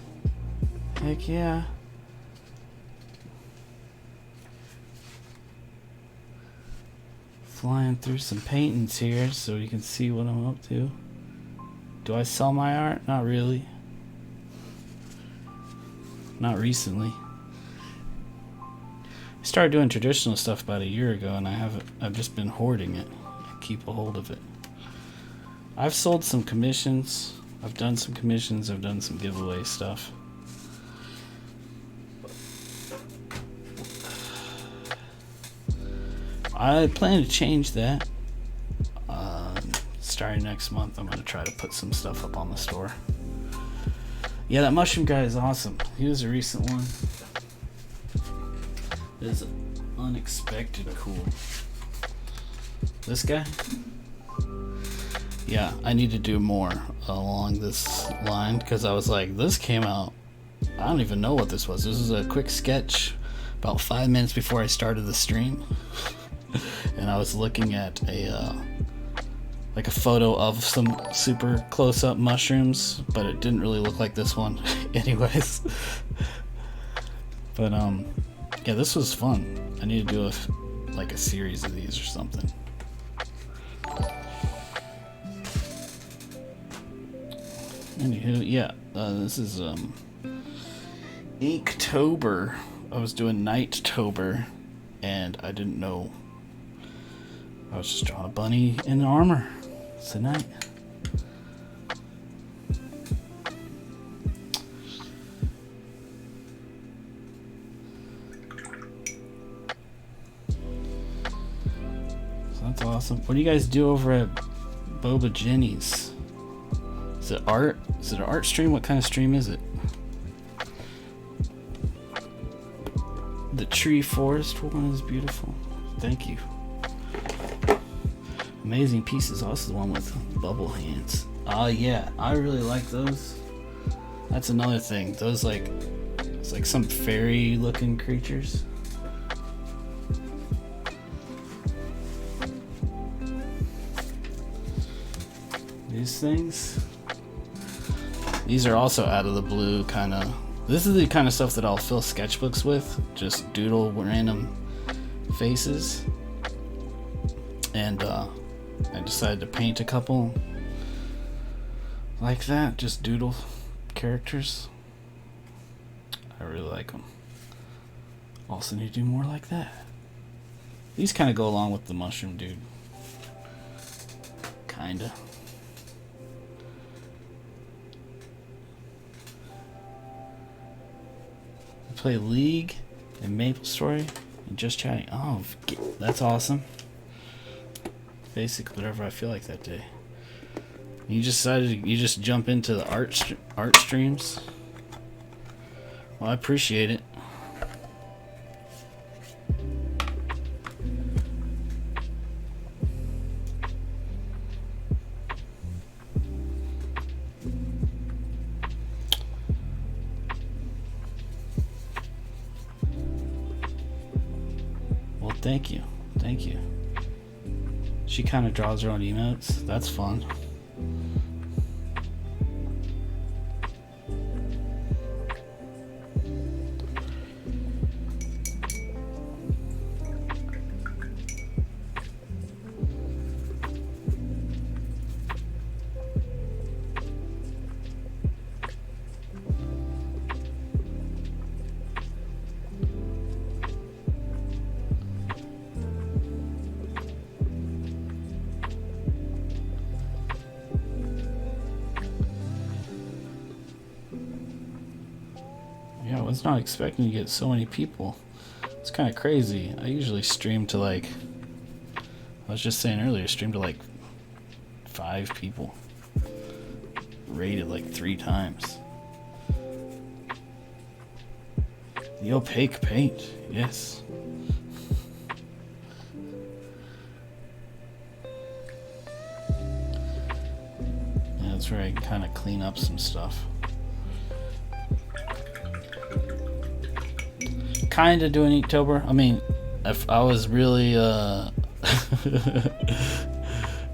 Speaker 1: Heck yeah. Flying through some paintings here so you can see what I'm up to. Do I sell my art? Not really. Not recently. I started doing traditional stuff about a year ago, and I've just been hoarding it. I keep a hold of it. I've sold some commissions. I've done some commissions. I've done some giveaway stuff. I plan to change that. Starting next month, I'm going to try to put some stuff up on the store. Yeah, that mushroom guy is awesome. He was a recent one. It is unexpected cool. This guy? Yeah, I need to do more along this line because I was like, this came out. I don't even know what this was. This was a quick sketch about 5 minutes before I started the stream. And I was looking at a like a photo of some super close-up mushrooms, but it didn't really look like this one anyways. But yeah, this was fun. I need to do like a series of these or something. Anywho, yeah, this is Inktober. I was doing Nighttober, and I didn't know. I was just drawing a bunny in armor. It's a night. So that's awesome. What do you guys do over at Boba Jenny's? Is it art? Is it an art stream? What kind of stream is it? The tree forest one is beautiful. Thank you. Amazing pieces. Also the one with bubble hands. Yeah, I really like those. That's another thing. Those it's like some fairy looking creatures. These things. These are also out of the blue, kind of. This is the kind of stuff that I'll fill sketchbooks with. Just doodle random faces. And I decided to paint a couple like that. Just doodle characters. I really like them. Also need to do more like that. These kind of go along with the mushroom dude. Kinda. I play League and Maple Story and just chatting. Oh, that's awesome. Basically whatever I feel like that day. You just decided you just jump into the art streams. Well, I appreciate it. Well, thank you. Thank you. She kind of draws her own emotes. That's fun. Yeah, I was not expecting to get so many people. It's kind of crazy. I usually stream to like, I was just saying earlier, stream to like 5 people. Rated like 3 times. The opaque paint, yes. Yeah, that's where I can kind of clean up some stuff. Kind of doing Inktober. I mean, if I was really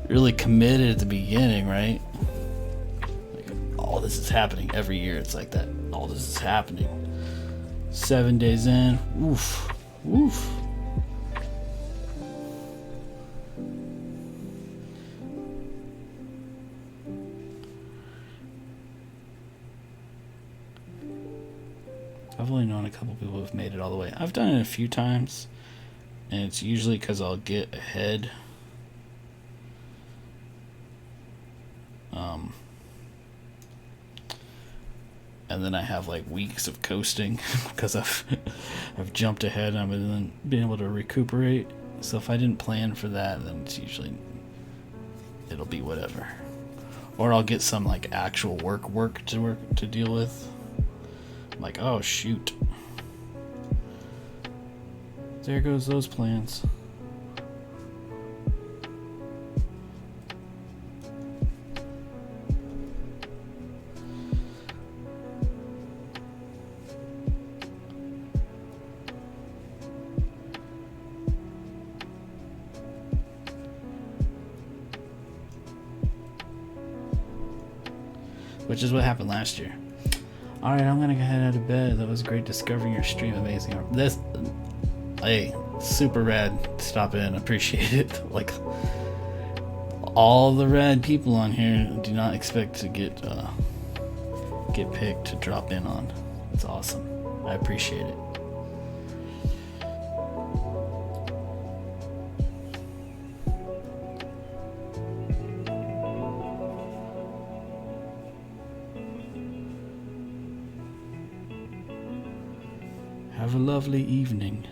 Speaker 1: really committed at the beginning, right? Like, all this is happening every year. It's like that. All this is happening. 7 days in. Oof. Oof. I've only known a couple people who've made it all the way. I've done it a few times, and it's usually because I'll get ahead. And then I have like weeks of coasting because I've jumped ahead and I've been able to recuperate. So if I didn't plan for that, then it's usually it'll be whatever. Or I'll get some like actual work to deal with. I'm like, oh shoot. There goes those plans. Which is what happened last year. Alright, I'm gonna go head out of bed. That was great discovering your stream. Amazing. This, hey, super rad. Stop in. Appreciate it. Like, all the rad people on here do not expect to get picked to drop in on. It's awesome. I appreciate it. Have a lovely evening.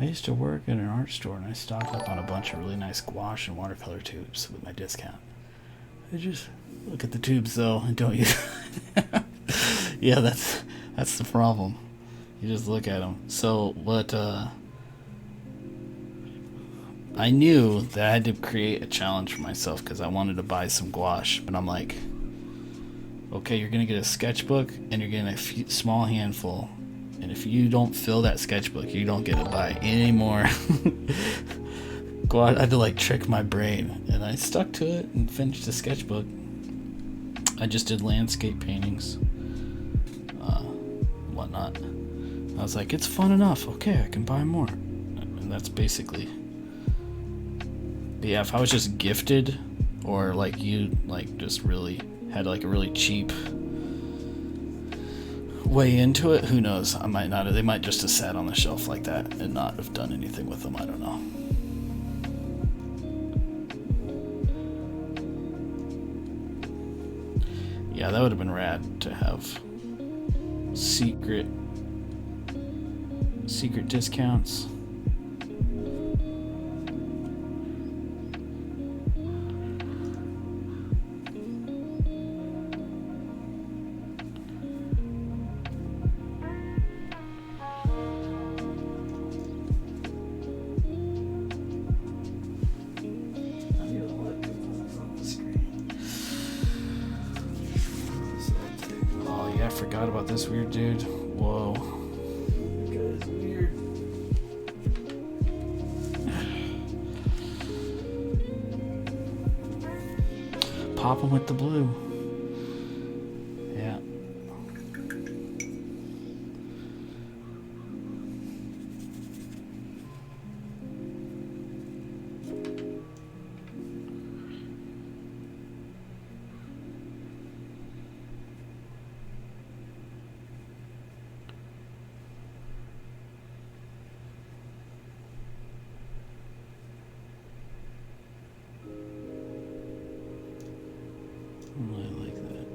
Speaker 1: I used to work in an art store and I stocked up on a bunch of really nice gouache and watercolor tubes with my discount. I just look at the tubes though and don't use. Yeah, that's the problem. You just look at them. So what? I knew that I had to create a challenge for myself because I wanted to buy some gouache, but I'm like, okay, you're gonna get a sketchbook and you're getting a small handful, and if you don't fill that sketchbook, you don't get to buy any more gouache. I had to like trick my brain, and I stuck to it and finished the sketchbook. I just did landscape paintings, whatnot. I was like, it's fun enough. Okay, I can buy more, and that's basically. But yeah, if I was just gifted, or like you, like just really had like a really cheap way into it, who knows? I might not. They might just have sat on the shelf like that and not have done anything with them. I don't know. Yeah, that would have been rad to have secret discounts. Oh yeah, I forgot about this weird dude. Whoa. That guy's weird. Pop him with the blue. Yeah. I really like that.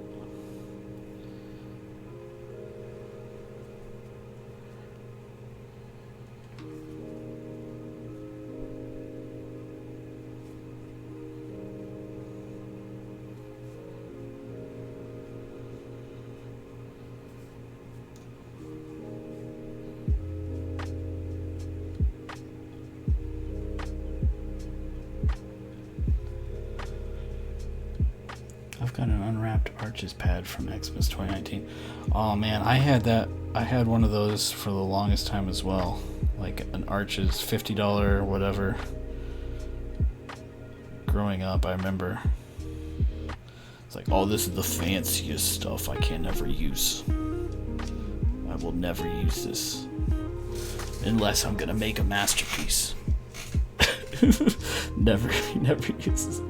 Speaker 1: I've got an unwrapped Arches pad from Xmas 2019. Oh man, I had that. I had one of those for the longest time as well. Like an Arches $50 whatever. Growing up, I remember. It's like, oh, this is the fanciest stuff I can never use. I will never use this. Unless I'm gonna make a masterpiece. never use this.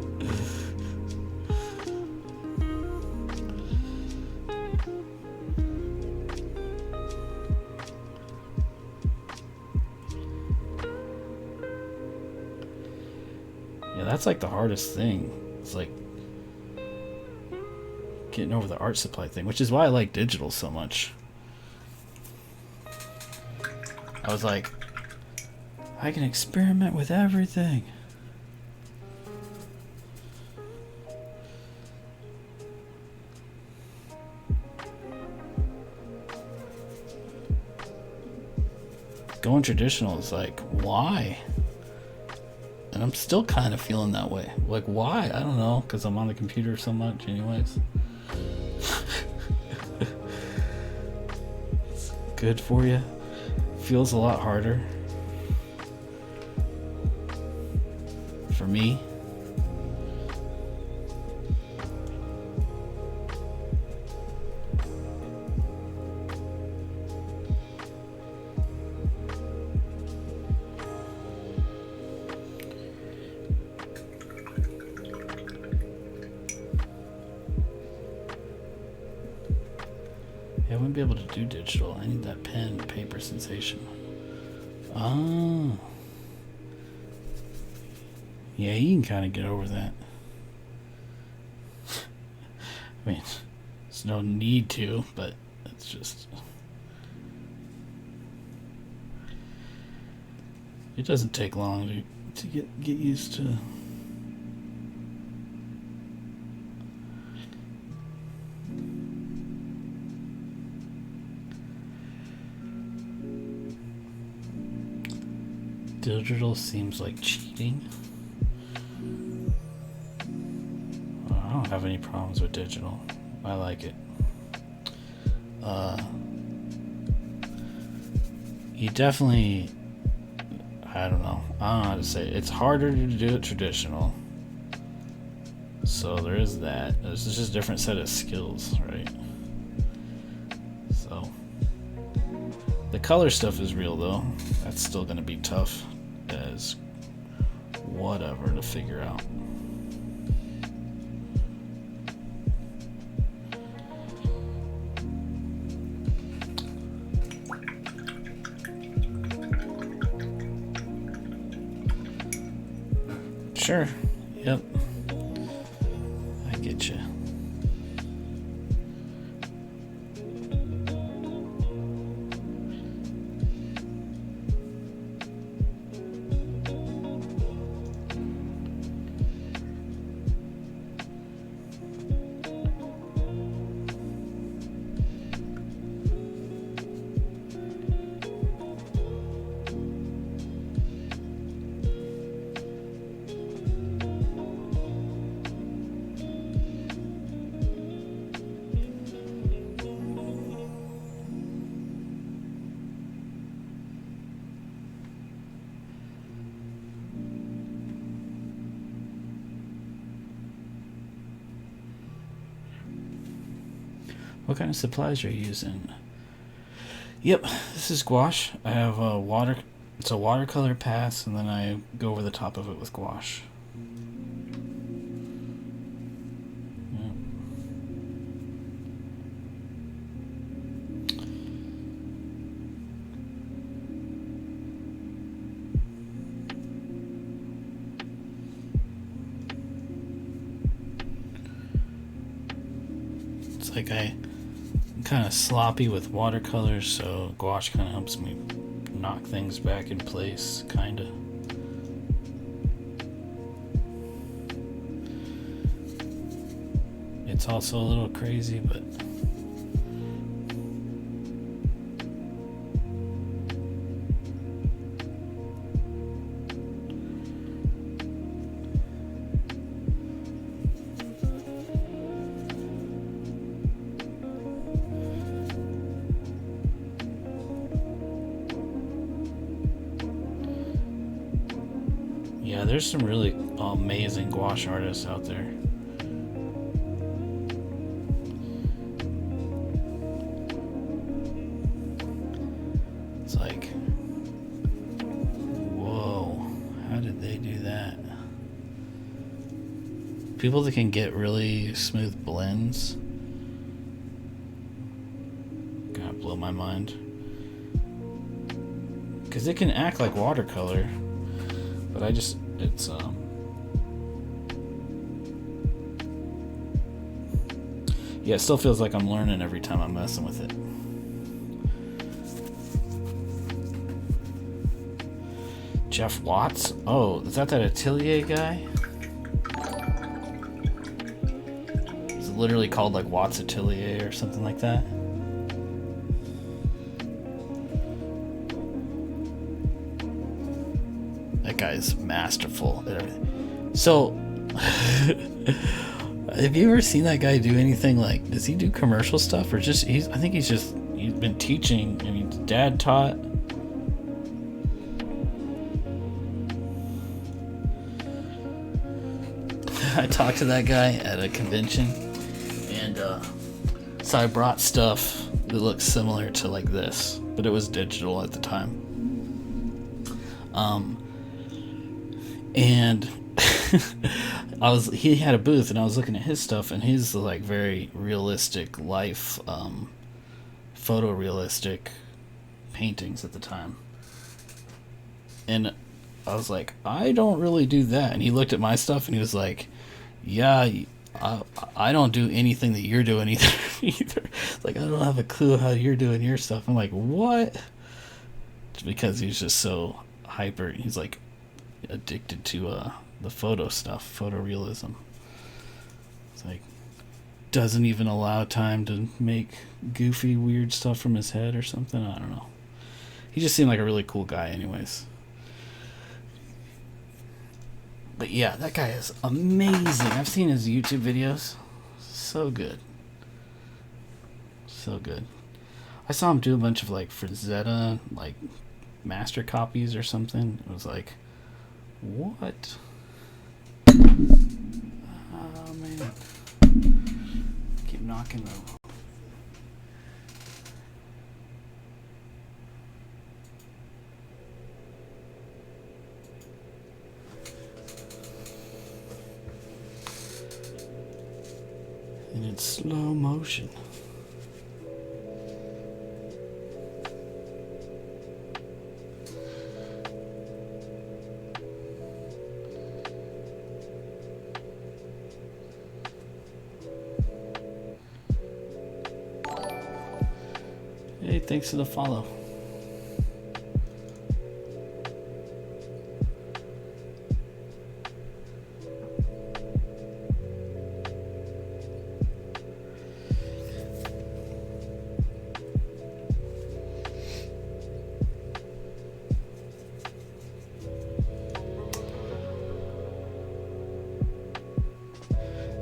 Speaker 1: Yeah, that's like the hardest thing. It's like getting over the art supply thing, which is why I like digital so much. I was like, I can experiment with everything. Going traditional is like, why? And I'm still kind of feeling that way. Like, why? I don't know, because I'm on the computer so much anyways. It's good for you. Feels a lot harder. For me. Yeah, I wouldn't be able to do digital. I need that pen paper sensation. Oh. Yeah, you can kind of get over that. I mean, there's no need to, but it's just... It doesn't take long to get used to. Digital seems like cheating. I don't have any problems with digital. I like it. You definitely, I don't know how to say it. It's harder to do it traditional. So there is that. It's just a different set of skills, right? So the color stuff is real though. That's still gonna be tough as whatever to figure out. Sure. Yep. I get you. What kind of supplies are you using? Yep, this is gouache. I have a it's a watercolor pass, and then I go over the top of it with gouache. Yep. It's like I'm kind of sloppy with watercolors, so gouache kind of helps me knock things back in place, kind of. It's also a little crazy, but yeah, there's some really amazing gouache artists out there. It's like, whoa, how did they do that? People that can get really smooth blends gotta blow my mind. Because it can act like watercolor, but it's yeah, it still feels like I'm learning every time I'm messing with it. Jeff Watts? Oh, is that Atelier guy? Is it literally called like Watts Atelier or something like that? That guy's masterful at everything. So, have you ever seen that guy do anything like? Does he do commercial stuff or just? I think he's been teaching. I mean, Dad taught. I talked to that guy at a convention, and so I brought stuff that looks similar to like this, but it was digital at the time. And he had a booth, and I was looking at his stuff, and his like very realistic life, photorealistic paintings at the time. And I was like, I don't really do that. And he looked at my stuff, and he was like, yeah, I don't do anything that you're doing either. It's like, I don't have a clue how you're doing your stuff. I'm like, what? Because he's just so hyper. He's like addicted to the photo stuff, photorealism. It's like doesn't even allow time to make goofy, weird stuff from his head or something. I don't know. He just seemed like a really cool guy, anyways. But yeah, that guy is amazing. I've seen his YouTube videos. So good. So good. I saw him do a bunch of like Frazetta, like master copies or something. It was like, what? Oh man. Keep knocking the. And it's slow motion. Hey, thanks for the follow.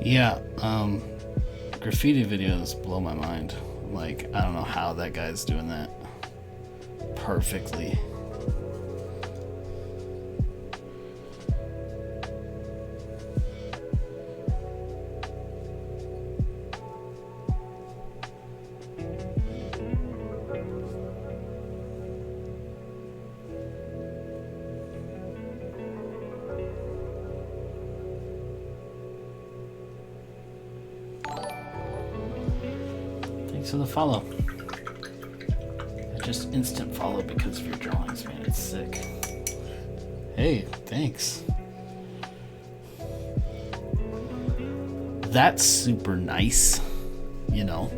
Speaker 1: Yeah, graffiti videos blow my mind. Like, I don't know how that guy's doing that perfectly. Thanks for the follow. I just instant follow because of your drawings, man. It's sick. Hey, thanks. That's super nice, you know.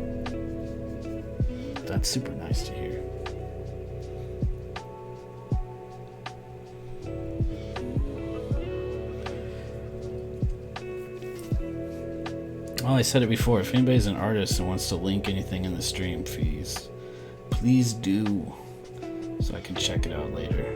Speaker 1: That's super nice to hear. Well, I said it before. If anybody's an artist and wants to link anything in the stream fees, please do, so I can check it out later.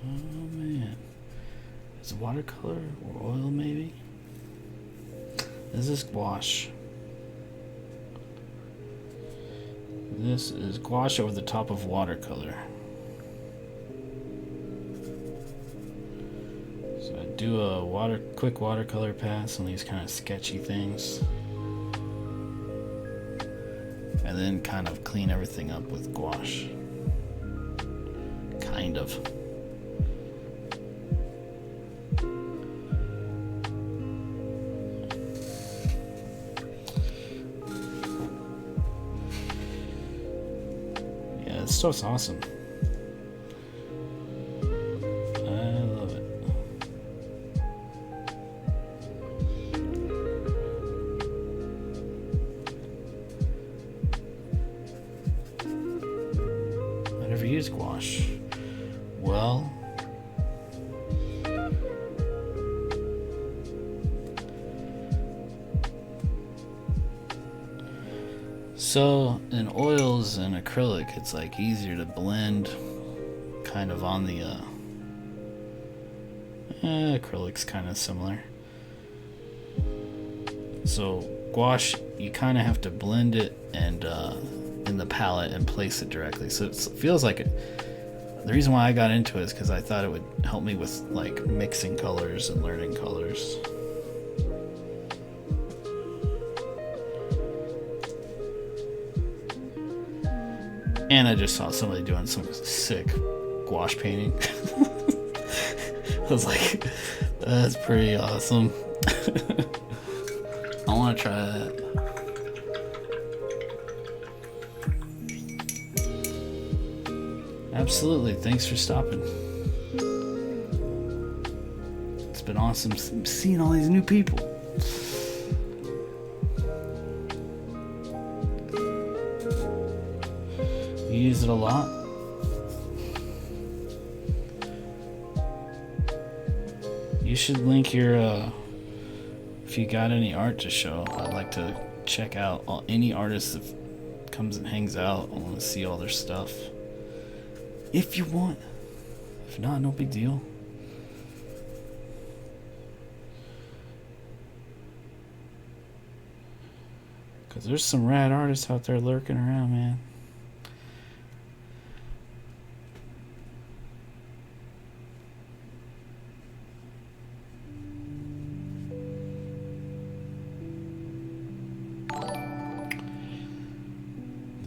Speaker 1: Oh man, is it watercolor or oil maybe? This is gouache. This is gouache over the top of watercolor. So I do a quick watercolor pass on these kind of sketchy things, and then kind of clean everything up with gouache. Kind of. This stuff's awesome. I love it. I never used gouache. Well, so in oils and acrylic, it's like easier to blend kind of on the acrylic's kind of similar. So gouache, you kind of have to blend it and in the palette and place it directly. So it feels like it. The reason why I got into it is because I thought it would help me with like mixing colors and learning colors. And I just saw somebody doing some sick gouache painting. I was like, that's pretty awesome. I want to try that. Absolutely. Thanks for stopping. It's been awesome seeing all these new people. You use it a lot? You should link your, if you got any art to show. I'd like to check out any artist that comes and hangs out. I want to see all their stuff. If you want. If not, no big deal. Because there's some rad artists out there lurking around, man.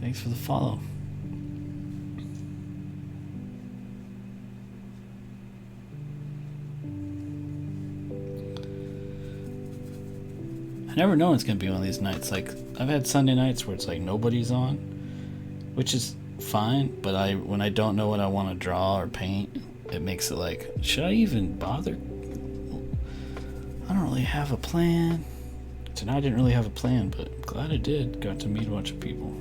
Speaker 1: Thanks for the follow. I never know it's gonna be one of these nights. Like, I've had Sunday nights where it's like nobody's on, which is fine, but when I don't know what I want to draw or paint, it makes it like, should I even bother? I don't really have a plan. Tonight I didn't really have a plan, but I'm glad I did. Got to meet a bunch of people.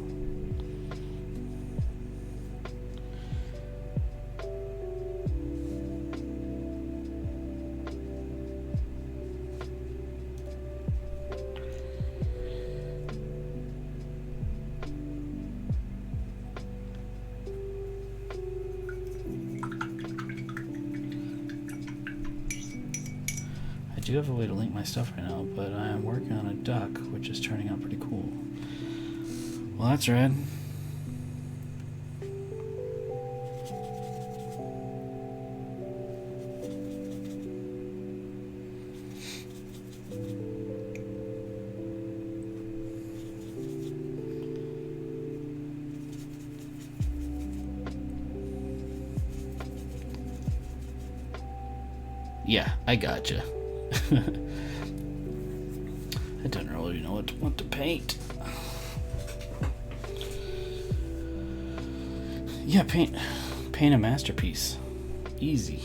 Speaker 1: I do have a way to link my stuff right now, but I am working on a duck, which is turning out pretty cool. Well, that's rad. Yeah, I gotcha. I don't really know what to paint. Yeah, paint a masterpiece. Easy.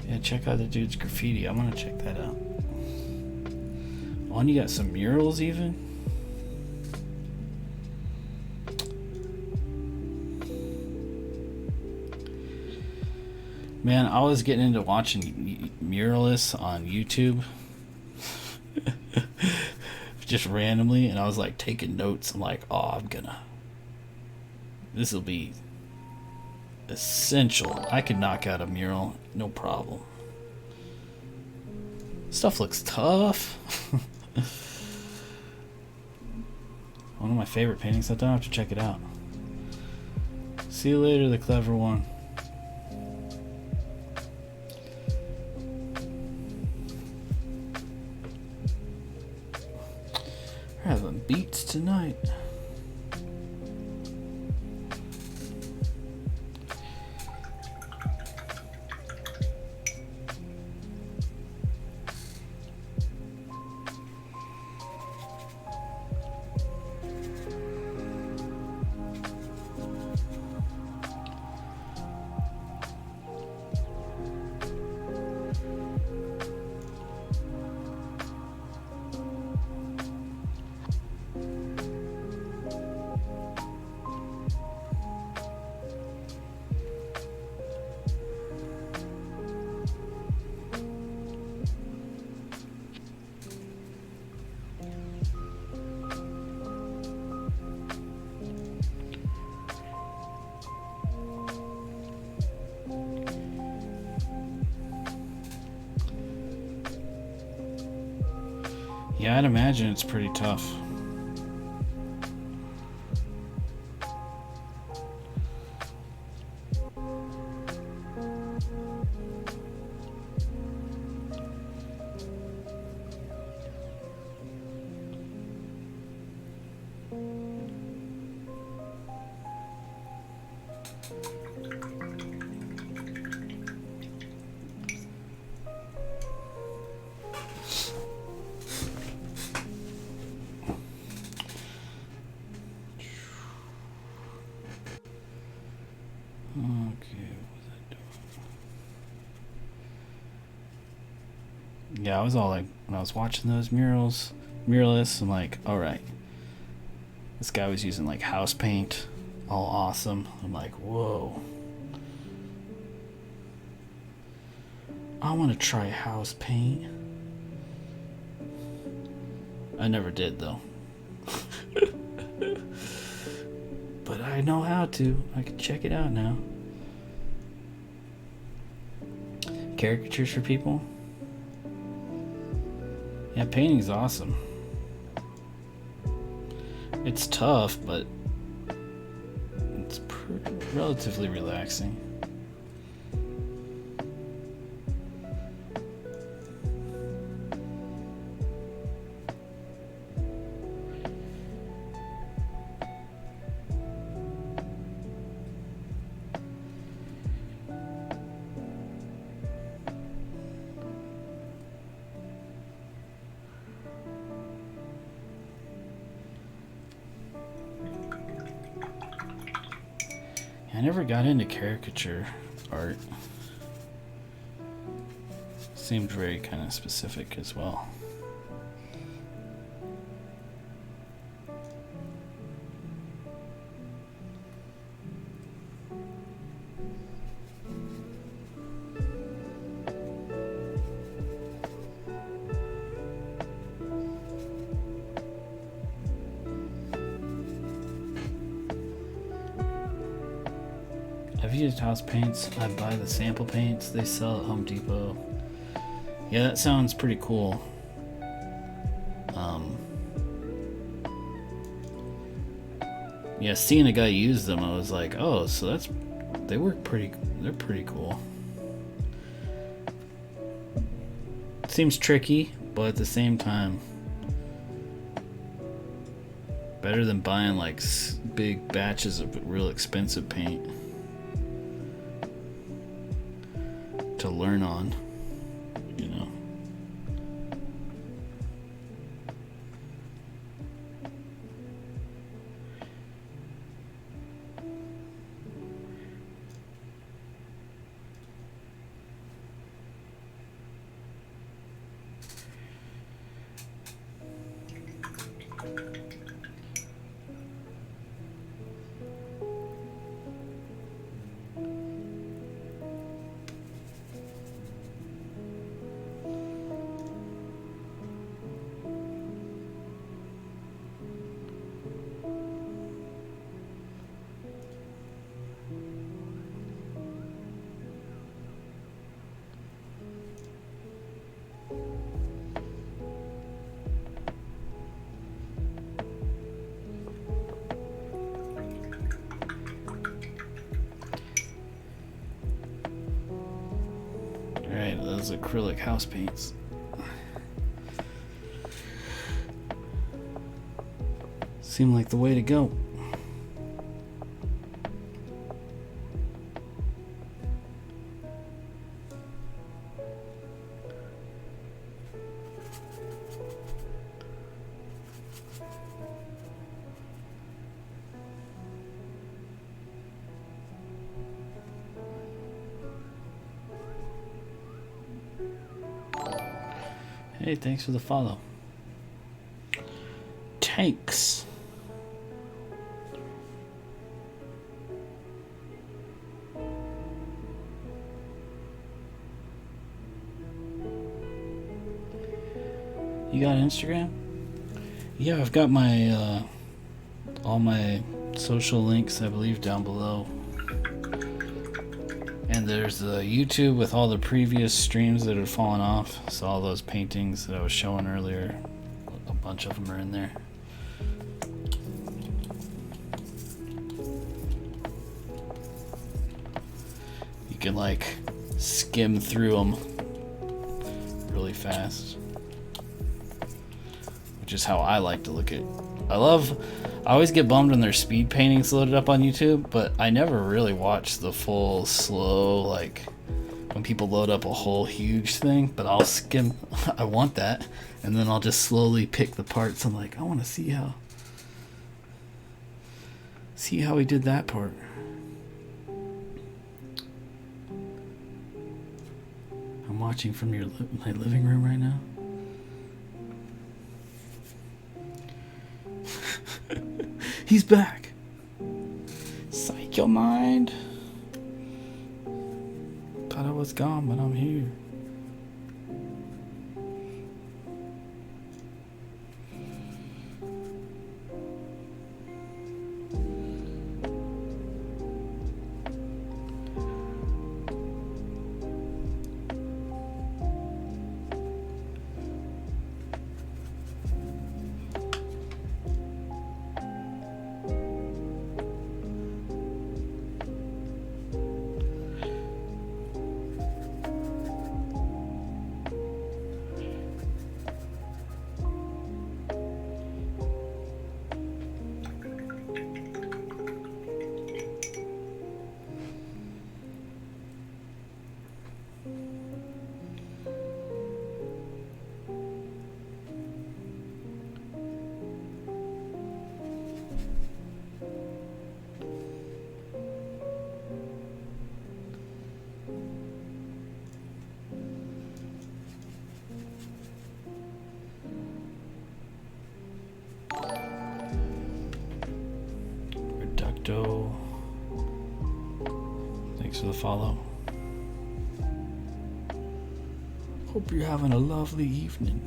Speaker 1: Yeah, check out the dude's graffiti. I want to check that out. Oh, and you got some murals even? Man, I was getting into watching muralists on YouTube. Just randomly, and I was like taking notes. I'm like, oh, this will be essential. I could knock out a mural, no problem. Stuff looks tough. One of my favorite paintings. I don't have to check it out. See you later, the clever one. We're having beats tonight. Yeah, I'd imagine it's pretty tough. Yeah, I was all like, when I was watching those muralists, I'm like, all right. This guy was using like house paint, all awesome. I'm like, whoa. I want to try house paint. I never did though. But I know how to. I can check it out now. Caricatures for people? Yeah, painting's awesome. It's tough, but it's relatively relaxing. I never got into caricature art. Seemed very kind of specific as well. I've used house paints. I buy the sample paints they sell at Home Depot. Yeah, that sounds pretty cool. Yeah, seeing a guy use them, I was like, oh, so they're pretty cool. Seems tricky, but at the same time, better than buying like big batches of real expensive paint to learn on, you know. Alright, those acrylic house paints. Seem like the way to go. Hey, thanks for the follow. Tanks. You got Instagram? Yeah, I've got my all my social links, I believe, down below. And there's the YouTube with all the previous streams that had fallen off. So all those paintings that I was showing earlier, a bunch of them are in there. You can like skim through them really fast, which is how I like to look at. I always get bummed when there's speed paintings loaded up on YouTube, but I never really watch the full slow, like when people load up a whole huge thing, but I'll skim. I want that, and then I'll just slowly pick the parts. I'm like, I want to see how he did that part. I'm watching from my living room right now? He's back. Psych your mind. Thought I was gone, but I'm here. Thanks for the follow. Hope you're having a lovely evening.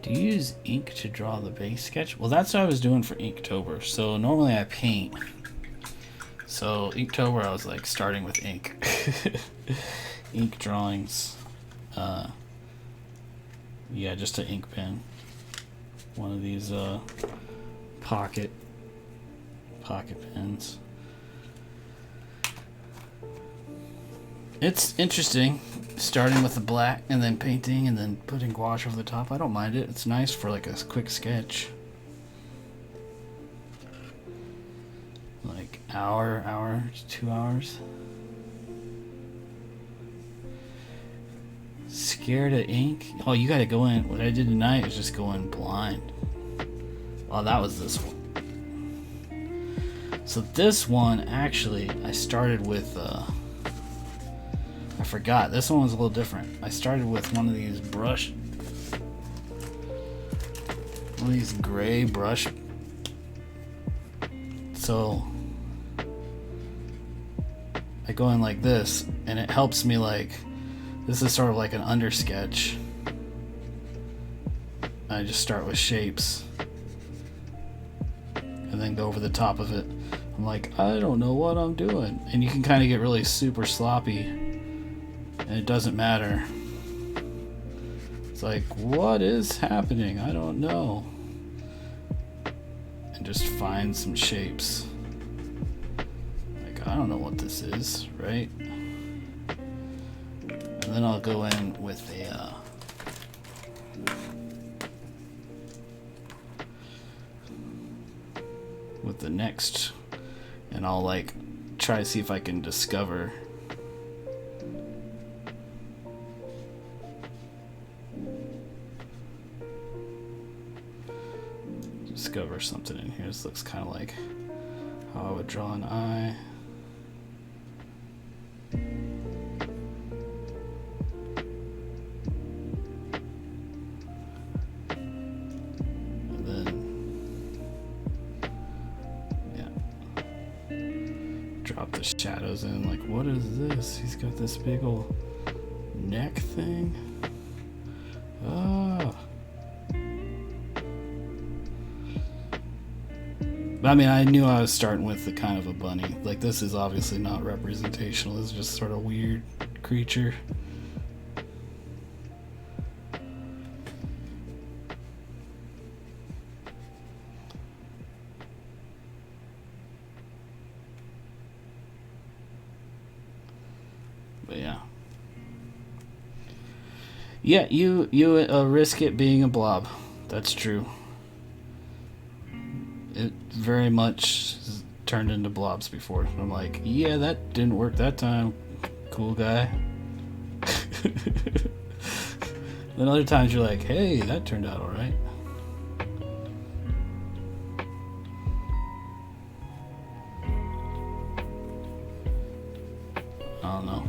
Speaker 1: Do you use ink to draw the base sketch? Well, that's what I was doing for Inktober. So normally I paint. So Inktober I was like starting with ink. Ink drawings. Yeah, just an ink pen. One of these pocket pens. It's interesting, starting with the black and then painting and then putting gouache over the top. I don't mind it. It's nice for like a quick sketch. Like hour, 2 hours. Scared of ink? Oh, you gotta go in. What I did tonight is just go in blind. Oh, that was this one. So this one, actually, I started with... I forgot. This one was a little different. I started with one of these gray brush. So I go in like this, and it helps me like, this is sort of like an under sketch. I just start with shapes and then go over the top of it. I'm like, I don't know what I'm doing. And you can kind of get really super sloppy. And it doesn't matter. It's like, what is happening? I don't know. And just find some shapes. Like, I don't know what this is, right? And then I'll go in with the next, and I'll like try to see if I can discover something in here. This looks kind of like how I would draw an eye. And then, yeah, drop the shadows in. Like, what is this? He's got this big old neck thing. Ah. I mean, I knew I was starting with the kind of a bunny. Like, this is obviously not representational. This is just sort of weird creature. Yeah, you risk it being a blob. That's true. It very much turned into blobs before. I'm like, yeah, that didn't work that time. Cool guy. Then other times you're like, hey, that turned out all right. I don't know.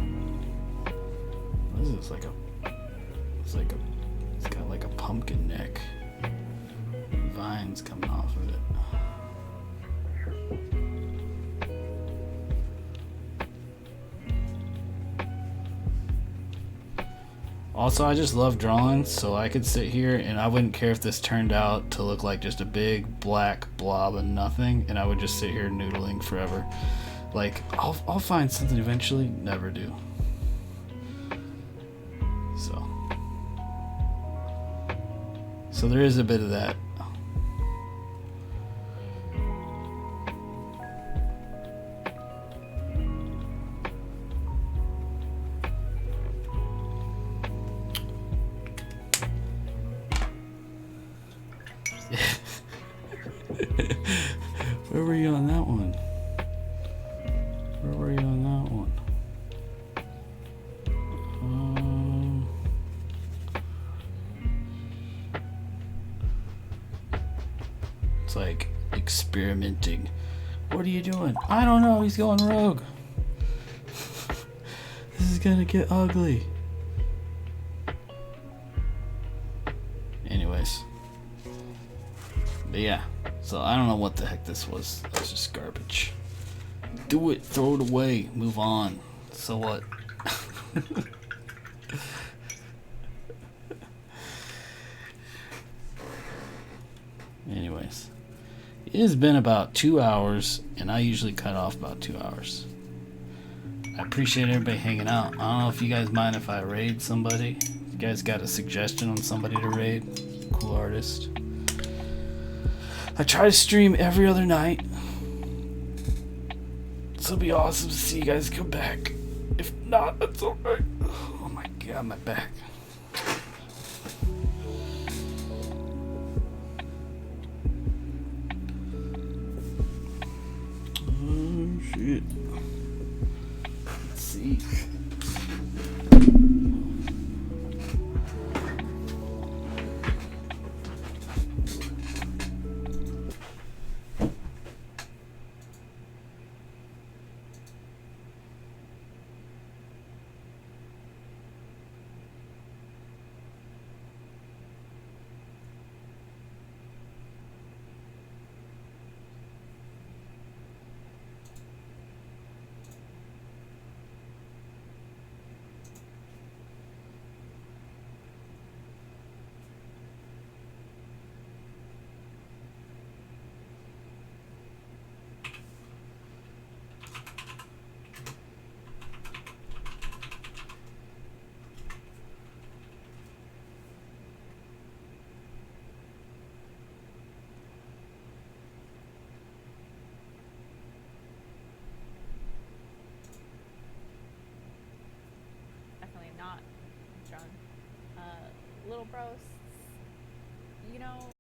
Speaker 1: What is this? It's got like a pumpkin neck. Vines coming off of it. Also, I just love drawing, so I could sit here and I wouldn't care if this turned out to look like just a big black blob of nothing, and I would just sit here noodling forever. Like, I'll find something eventually. Never do. So there is a bit of that. Where were you on that one? Where were you on that one? It's like experimenting. What are you doing? I don't know. He's going rogue. This is gonna get ugly. Anyways. But yeah. So I don't know what the heck this was. That's just garbage. Do it. Throw it away. Move on. So what? Anyways. It has been about 2 hours, and I usually cut off about 2 hours. I appreciate everybody hanging out. I don't know if you guys mind if I raid somebody. If you guys got a suggestion on somebody to raid, cool artist. I try to stream every other night, so it'll be awesome to see you guys come back. If not, that's alright. Oh my god, my back. Oh shit. Let's see.
Speaker 2: Not drunk. Little bros, you know.